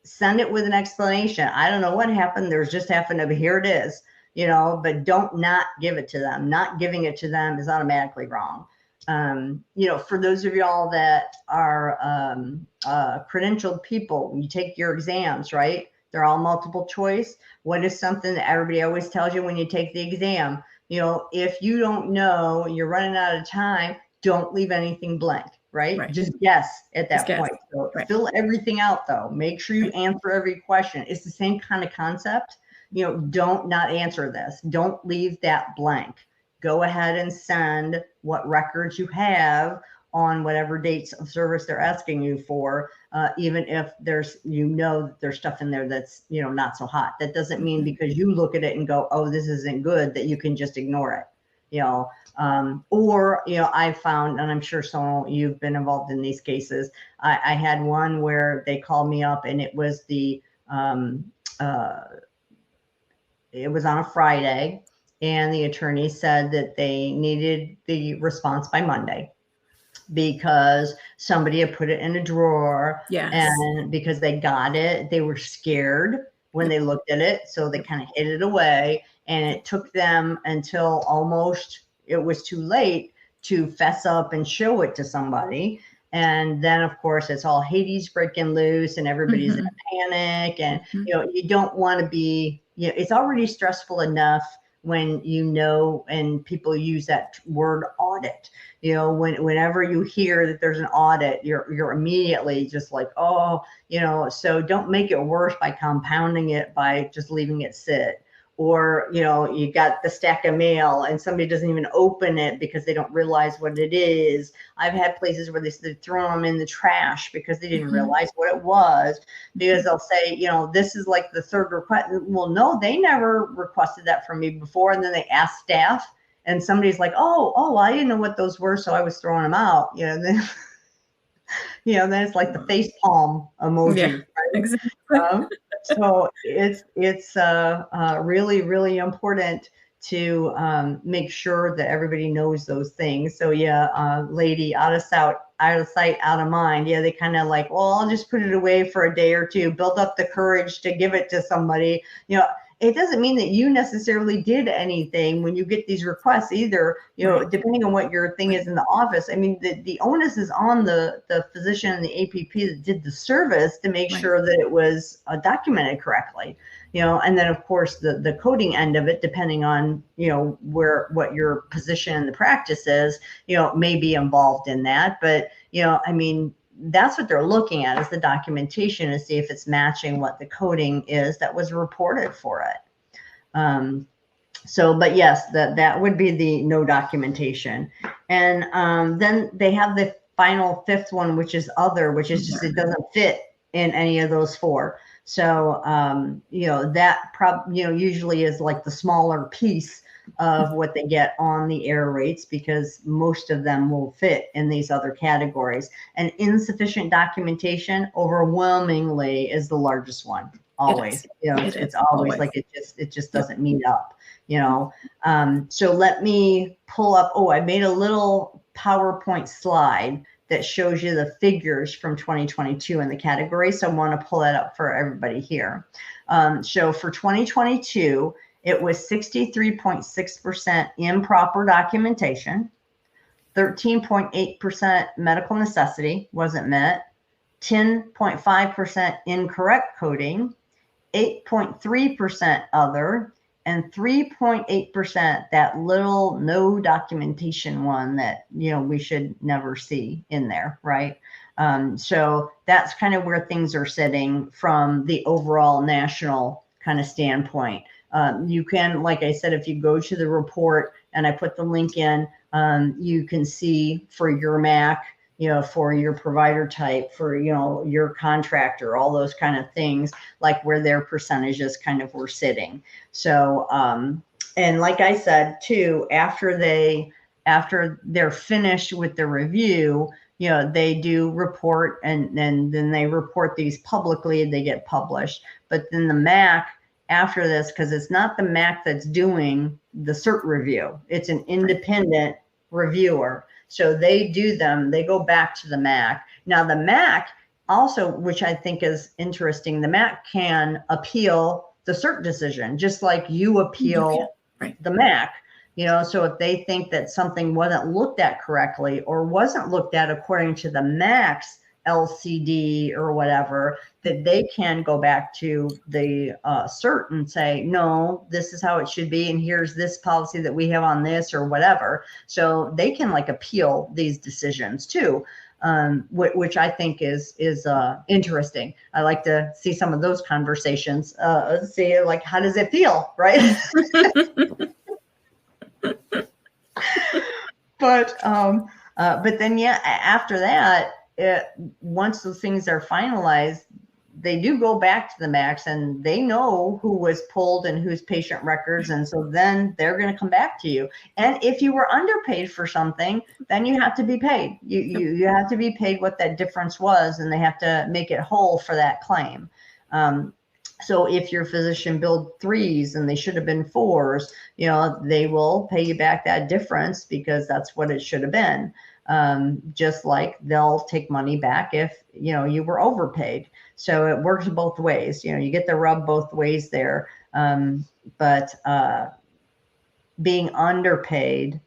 B: send it with an explanation. I don't know what happened. There's just happened to be, here it is, but don't not give it to them. Not giving it to them is automatically wrong. For those of y'all that are credentialed people, when you take your exams, right? They're all multiple choice. What is something that everybody always tells you when you take the exam? If you don't know, you're running out of time, don't leave anything blank. Right? Just guess at that point. So fill everything out though. Make sure you answer every question. It's the same kind of concept. Don't not answer this. Don't leave that blank. Go ahead and send what records you have on whatever dates of service they're asking you for, even if there's, there's stuff in there that's, not so hot. That doesn't mean because you look at it and go, oh, this isn't good, that you can just ignore it. I found, and I'm sure Sonal, you've been involved in these cases. I had one where they called me up and it was it was on a Friday, and the attorney said that they needed the response by Monday because somebody had put it in a drawer.
A: Yes.
B: And because they got it, they were scared when they looked at it. So they kind of hid it away, and it took them until almost it was too late to fess up and show it to somebody. And then, of course, it's all Hades breaking loose and everybody's in a panic. And, you don't want to be, it's already stressful enough when and people use that word audit. Whenever you hear that there's an audit, you're immediately just like, oh, so don't make it worse by compounding it by just leaving it sit. Or, you got the stack of mail and somebody doesn't even open it because they don't realize what it is. I've had places where they throw them in the trash because they didn't realize what it was, because they'll say, this is like the third request. Well, no, they never requested that from me before. And then they ask staff and somebody's like, oh, I didn't know what those were, so I was throwing them out. Then it's like the face palm emoji.
A: Yeah,
B: right?
A: exactly.
B: So it's really, really important to make sure that everybody knows those things. So lady, out of sight, out of mind. Yeah, they kind of like, well, I'll just put it away for a day or two, build up the courage to give it to somebody. It doesn't mean that you necessarily did anything when you get these requests either, depending on what your thing is in the office. I mean, the onus is on the physician and the APP that did the service to make sure that it was documented correctly, and then of course the coding end of it, depending on, what your position in the practice is, may be involved in that. But, I mean, that's what they're looking at, is the documentation, to see if it's matching what the coding is that was reported for it. But yes, that would be the no documentation. And then they have the final fifth one, which is other, which is just, it doesn't fit in any of those four. So, that usually is like the smaller piece of what they get on the error rates, because most of them will fit in these other categories. And insufficient documentation overwhelmingly is the largest one. Always, it's always like it just doesn't meet up, So let me pull up. Oh, I made a little PowerPoint slide that shows you the figures from 2022 in the category. So I want to pull that up for everybody here. So for 2022, it was 63.6% improper documentation, 13.8% medical necessity wasn't met, 10.5% incorrect coding, 8.3% other, and 3.8% that little no documentation one that, we should never see in there, right? So that's kind of where things are sitting from the overall national kind of standpoint. You can, like I said, if you go to the report, and I put the link in, you can see for your MAC, for your provider type, for, your contractor, all those kind of things, like where their percentages kind of were sitting. So, and like I said, too, after they're finished with the review, they do report, and then they report these publicly, they get published. But then the MAC, after this, because it's not the MAC that's doing the CERT review, it's an independent reviewer. So they do them, they go back to the MAC. Now the MAC also, which I think is interesting, the MAC can appeal the CERT decision, just like you appeal the MAC. So if they think that something wasn't looked at correctly or wasn't looked at according to the MAC's LCD or whatever, that they can go back to the CERT and say, no, this is how it should be, and here's this policy that we have on this or whatever. So they can appeal these decisions too, which I think is interesting. I like to see some of those conversations, see how does it feel, right? But then after that, once those things are finalized, they do go back to the MACs, and they know who was pulled and whose patient records. And so then they're going to come back to you. And if you were underpaid for something, then you have to be paid. You have to be paid what that difference was, and they have to make it whole for that claim. So if your physician billed 3s and they should have been 4s, they will pay you back that difference because that's what it should have been. Just like they'll take money back if, you were overpaid. So it works both ways. You get the rub both ways there. But being underpaid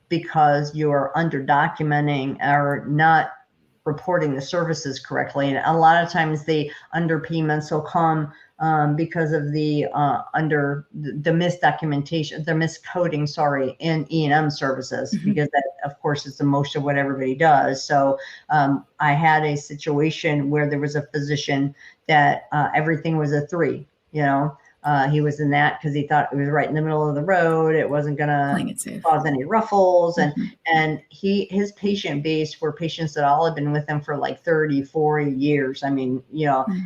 B: because you're under documenting or not reporting the services correctly. And a lot of times the underpayments will come because of the misdocumentation, the miscoding, in E&M services, because that, of course, is the most of what everybody does. So I had a situation where there was a physician that everything was a 3, he was in that because he thought it was right in the middle of the road. It wasn't going to cause any ruffles. And his patient base were patients that all had been with him for like 30, 40 years. I mean,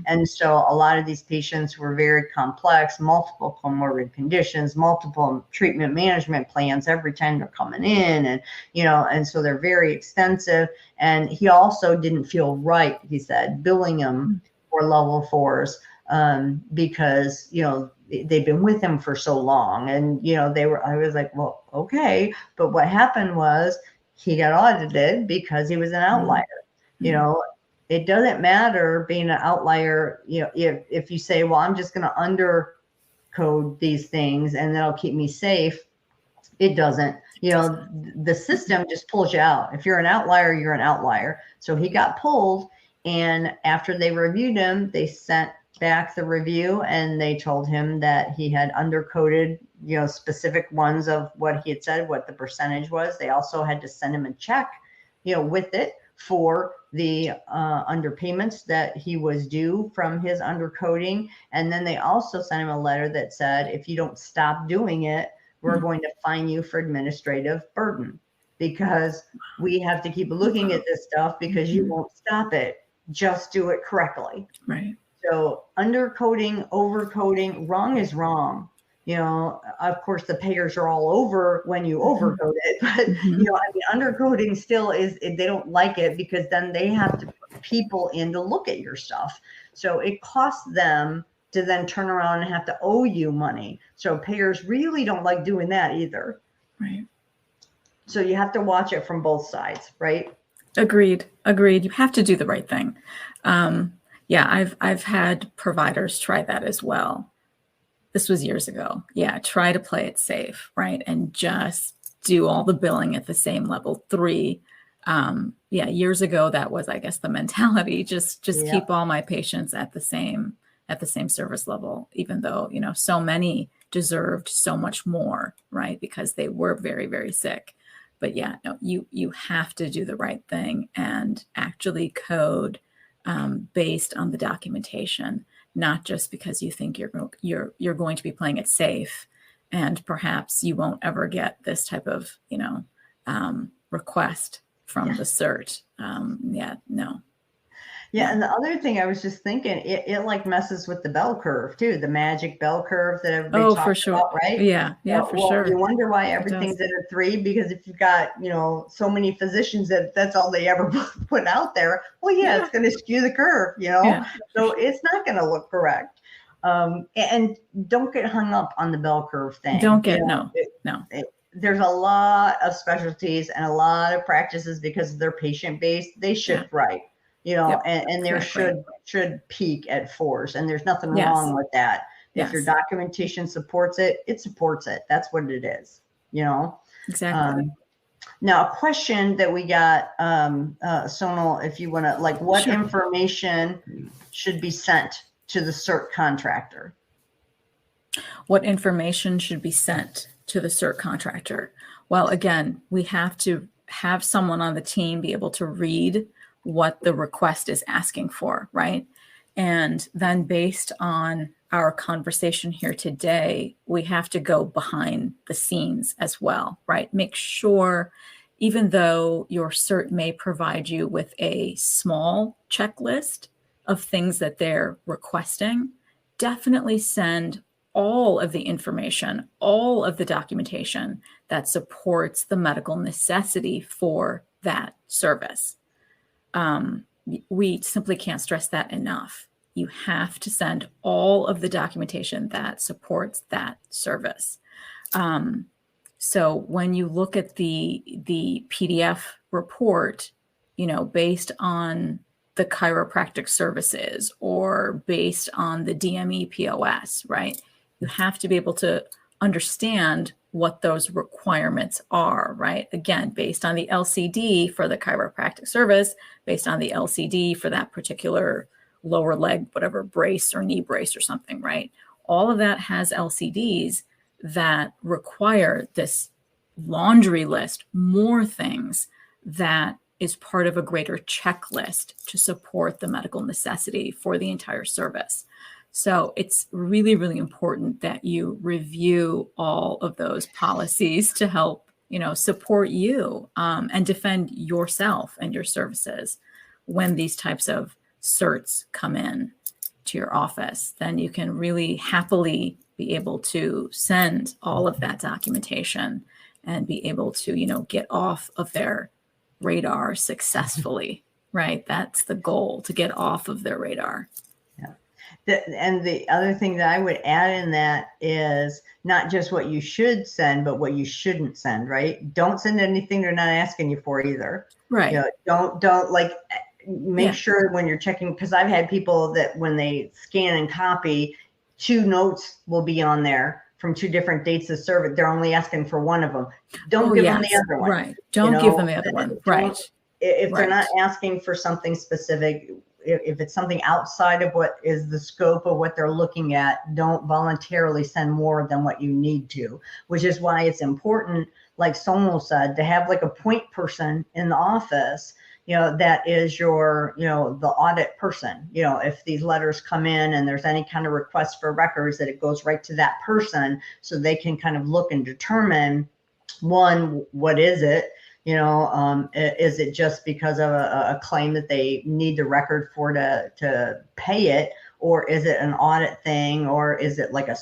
B: and so a lot of these patients were very complex, multiple comorbid conditions, multiple treatment management plans every time they're coming in. And, and so they're very extensive. And he also didn't feel right, he said, billing them for level 4s. Because, they've been with him for so long and, I was like, well, okay. But what happened was he got audited because he was an outlier. It doesn't matter being an outlier. If you say, well, I'm just going to undercode these things and that'll keep me safe. It doesn't. The system just pulls you out. If you're an outlier, you're an outlier. So he got pulled, and after they reviewed him, they sent back the review and they told him that he had undercoded, specific ones of what he had said, what the percentage was. They also had to send him a check, with it for the underpayments that he was due from his undercoding. And then they also sent him a letter that said, if you don't stop doing it, we're going to fine you for administrative burden, because we have to keep looking at this stuff because you won't stop it. Just do it correctly.
A: Right.
B: So undercoding, overcoding, wrong is wrong. Of course, the payers are all over when you overcode it, but undercoding still is, they don't like it because then they have to put people in to look at your stuff. So it costs them to then turn around and have to owe you money. So payers really don't like doing that either.
A: Right.
B: So you have to watch it from both sides, right?
A: Agreed. You have to do the right thing. Yeah, I've had providers try that as well. This was years ago. Yeah, try to play it safe, right? And just do all the billing at the same level 3. Years ago, that was, I guess, the mentality. Just keep all my patients at the same service level, even though, so many deserved so much more, right? Because they were very, very sick. But yeah, no, you have to do the right thing and actually code based on the documentation, not just because you think you're going to be playing it safe, and perhaps you won't ever get this type of request from the CERT. No.
B: Yeah, and the other thing I was just thinking, it like messes with the bell curve too, the magic bell curve that everybody talks about, right?
A: Yeah, for sure.
B: You wonder why everything's at a 3, because if you've got, so many physicians that's all they ever put out there, it's going to skew the curve, so it's not going to look correct. And don't get hung up on the bell curve thing. There's a lot of specialties and a lot of practices, because of their patient base, they shift right. And there should peak at 4s, and there's nothing wrong with that. If your documentation supports it, it supports it. That's what it is,
A: Exactly.
B: Now, a question that we got, Sonal, if you want to, what information should be sent to the CERT contractor?
A: What information should be sent to the CERT contractor? Well, again, we have to have someone on the team be able to read what the request is asking for, right? And then based on our conversation here today, we have to go behind the scenes as well, right? Make sure, even though your CERT may provide you with a small checklist of things that they're requesting, definitely send all of the information, all of the documentation that supports the medical necessity for that service. We simply can't stress that enough. you have to send all of the documentation that supports that service. So when you look at the PDF report, based on the chiropractic services or based on the DME POS, right? You have to be able to understand what those requirements are, right? Again, based on the LCD for the chiropractic service, based on the LCD for that particular lower leg, whatever brace or knee brace or something, right? All of that has LCDs that require this laundry list, more things that is part of a greater checklist to support the medical necessity for the entire service. So it's really, really important that you review all of those policies to help, support you and defend yourself and your services when these types of certs come in to your office. Then you can really happily be able to send all of that documentation and be able to, get off of their radar successfully, right? That's the goal, to get off of their radar.
B: Yeah. And the other thing that I would add in that is not just what you should send, but what you shouldn't send, right? Don't send anything they're not asking you for either.
A: Right.
B: Don't make sure when you're checking, because I've had people that when they scan and copy, 2 notes will be on there from 2 different dates of service. They're only asking for one of them. Don't give them the other one.
A: Right. Don't give them the other one. Right.
B: If they're not asking for something specific, if it's something outside of what is the scope of what they're looking at, don't voluntarily send more than what you need to, which is why it's important, like Sonal said, to have like a point person in the office, that is your, the audit person. If these letters come in and there's any kind of request for records, that it goes right to that person so they can kind of look and determine, one, what is it? Is it just because of a claim that they need the record for to pay it, or is it an audit thing, or is it like a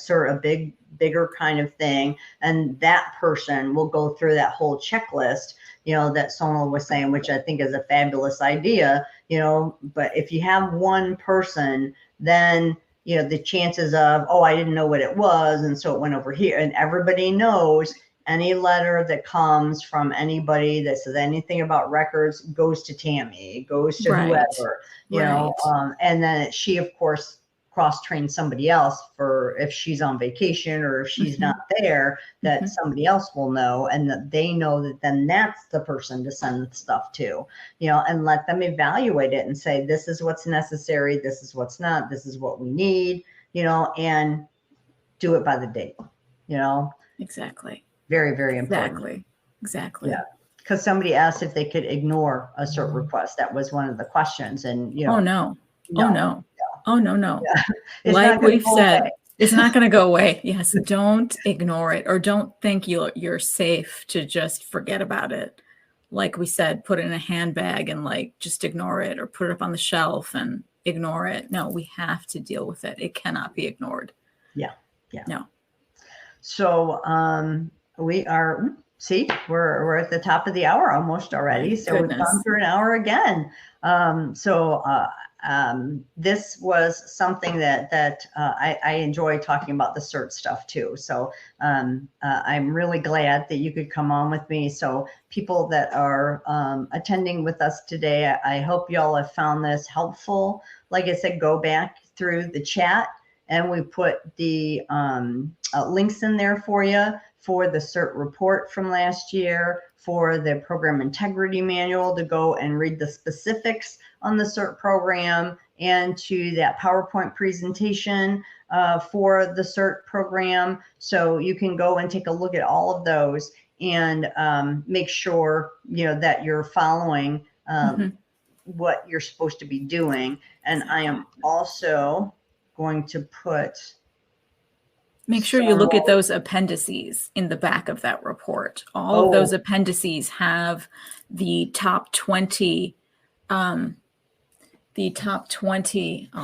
B: bigger kind of thing? And that person will go through that whole checklist, that Sonal was saying, which I think is a fabulous idea, but if you have one person, then, the chances of, oh, I didn't know what it was, and so it went over here, and everybody knows any letter that comes from anybody that says anything about records goes to Tammy, it goes to whoever, and then she, of course, cross-train somebody else for if she's on vacation or if she's not there, that somebody else will know, and that they know that then that's the person to send the stuff to, and let them evaluate it and say, this is what's necessary, this is what's not, this is what we need, and do it by the date,
A: Exactly.
B: Very, very important.
A: Exactly.
B: Yeah. Because somebody asked if they could ignore a CERT request. That was one of the questions. And,
A: Oh, no. Yeah. Like we've said,
B: away.
A: It's not going to go away. Yes. Don't ignore it, or don't think you're safe to just forget about it. Like we said, put it in a handbag and just ignore it, or put it up on the shelf and ignore it. No, we have to deal with it. It cannot be ignored.
B: Yeah.
A: No.
B: So, we are, we're at the top of the hour almost already. So we've gone through an hour again. This was something that I enjoy talking about, the CERT stuff too. So I'm really glad that you could come on with me. So people that are attending with us today, I hope y'all have found this helpful. Like I said, go back through the chat and we put the links in there for you, for the CERT report from last year, for the program integrity manual to go and read the specifics on the CERT program, and to that PowerPoint presentation for the CERT program. So you can go and take a look at all of those and make sure, that you're following what you're supposed to be doing. And I am also going to
A: make sure you look at those appendices in the back of that report. All of those appendices have the top 20, I'll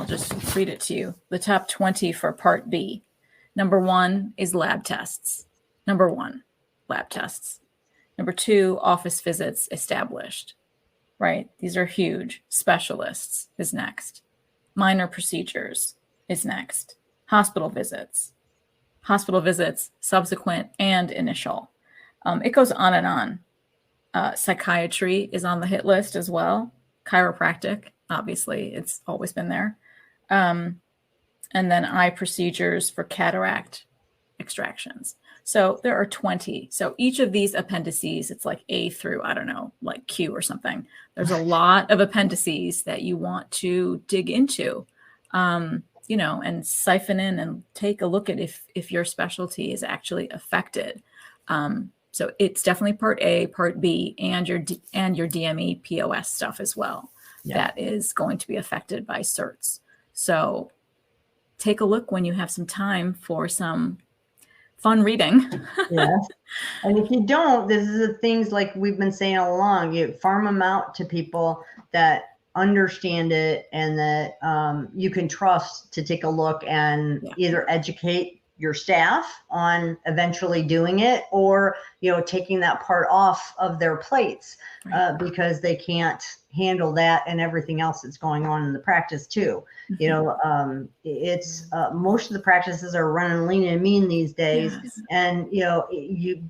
A: just read it to you. The top 20 for Part B. Number 1 is lab tests. Number 2, office visits established, right? These are huge. Specialists is next. Minor procedures is next. Hospital visits, subsequent and initial. It goes on and on. Psychiatry is on the hit list as well. Chiropractic, obviously, it's always been there. And then eye procedures for cataract extractions. So there are 20. So each of these appendices, it's like A through, I don't know, like Q or something. There's a lot of appendices that you want to dig into, and siphon in and take a look at if your specialty is actually affected. So it's definitely part A, part B, and your DME POS stuff as well. Yeah. That is going to be affected by CERTs. So take a look when you have some time for some fun reading.
B: Yes. And if you don't, this is the things like we've been saying all along, you farm them out to people that understand it and that you can trust to take a look and either educate your staff on eventually doing it or, taking that part off of their plates because they can't handle that and everything else that's going on in the practice too. Mm-hmm. It's most of the practices are running lean and mean these days. Yes. And,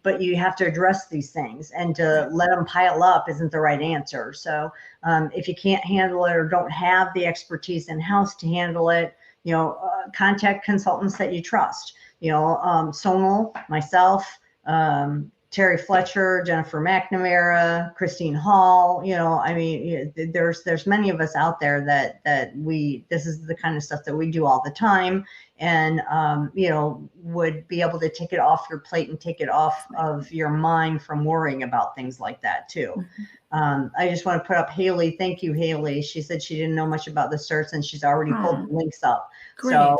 B: but you have to address these things, and to let them pile up isn't the right answer. So if you can't handle it or don't have the expertise in-house to handle it, contact consultants that you trust. Sonal, myself, Terry Fletcher, Jennifer McNamara, Christine Hall, there's many of us out there that this is the kind of stuff that we do all the time, and, would be able to take it off your plate and take it off of your mind from worrying about things like that too. Mm-hmm. I just want to put up Haley. Thank you, Haley. She said she didn't know much about the certs and she's already pulled the links up. Great. So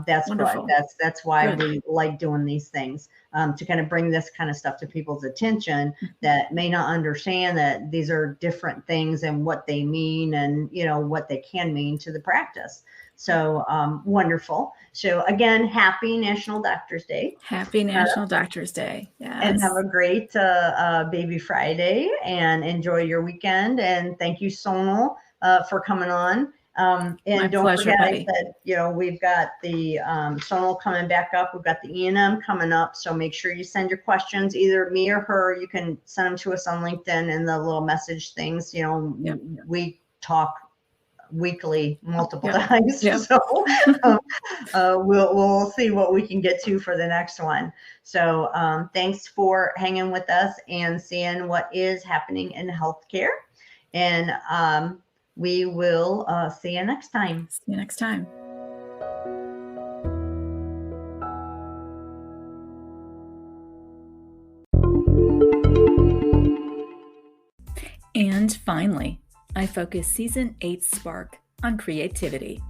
B: that's wonderful. That's why we like doing these things, to kind of bring this kind of stuff to people's attention that may not understand that these are different things and what they mean and, what they can mean to the practice. So wonderful. So again, happy National Doctors Day.
A: Happy National Doctors Day. Yes.
B: And have a great Baby Friday and enjoy your weekend. And thank you, Sonal, for coming on. And my don't pleasure, forget, Betty. I said, we've got the Sonal coming back up. We've got the E&M coming up. So make sure you send your questions, either me or her. You can send them to us on LinkedIn and the little message things. We talk weekly multiple times. Yep. So we'll see what we can get to for the next one. So thanks for hanging with us and seeing what is happening in healthcare. And we will see you next time.
A: See you next time. And finally, I focus Season 8's Spark on creativity.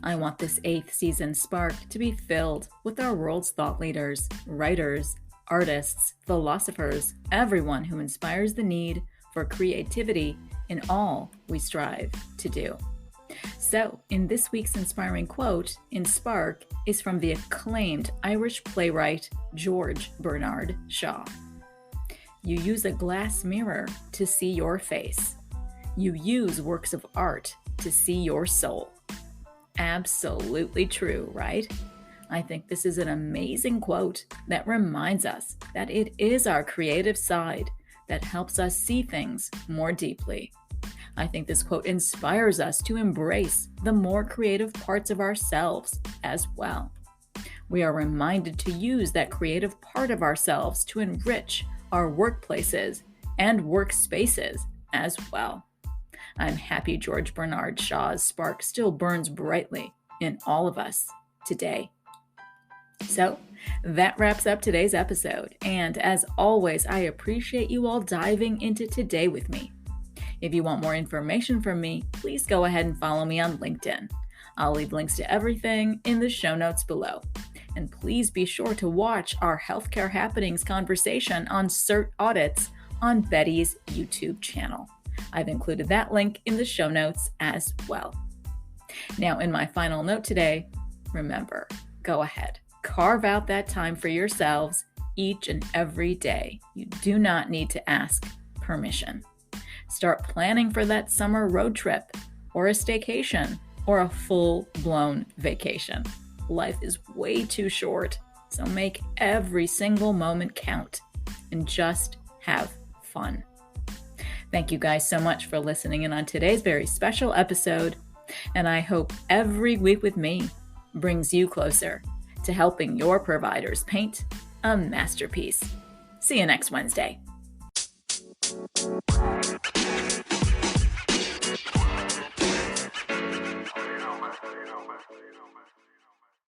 A: I want this 8th season Spark to be filled with our world's thought leaders, writers, artists, philosophers, everyone who inspires the need for creativity in all we strive to do. So, in this week's inspiring quote in Spark is from the acclaimed Irish playwright George Bernard Shaw. You use a glass mirror to see your face. You use works of art to see your soul. Absolutely true, right? I think this is an amazing quote that reminds us that it is our creative side that helps us see things more deeply. I think this quote inspires us to embrace the more creative parts of ourselves as well. We are reminded to use that creative part of ourselves to enrich our workplaces and workspaces as well. I'm happy George Bernard Shaw's spark still burns brightly in all of us today. So that wraps up today's episode. And as always, I appreciate you all diving into today with me. If you want more information from me, please go ahead and follow me on LinkedIn. I'll leave links to everything in the show notes below. And please be sure to watch our Healthcare Happenings conversation on CERT Audits on Betty's YouTube channel. I've included that link in the show notes as well. Now, in my final note today, remember, go ahead, carve out that time for yourselves each and every day. You do not need to ask permission. Start planning for that summer road trip or a staycation or a full-blown vacation. Life is way too short, so make every single moment count and just have fun. Thank you guys so much for listening in on today's very special episode, and I hope every week with me brings you closer to helping your providers paint a masterpiece. See you next Wednesday.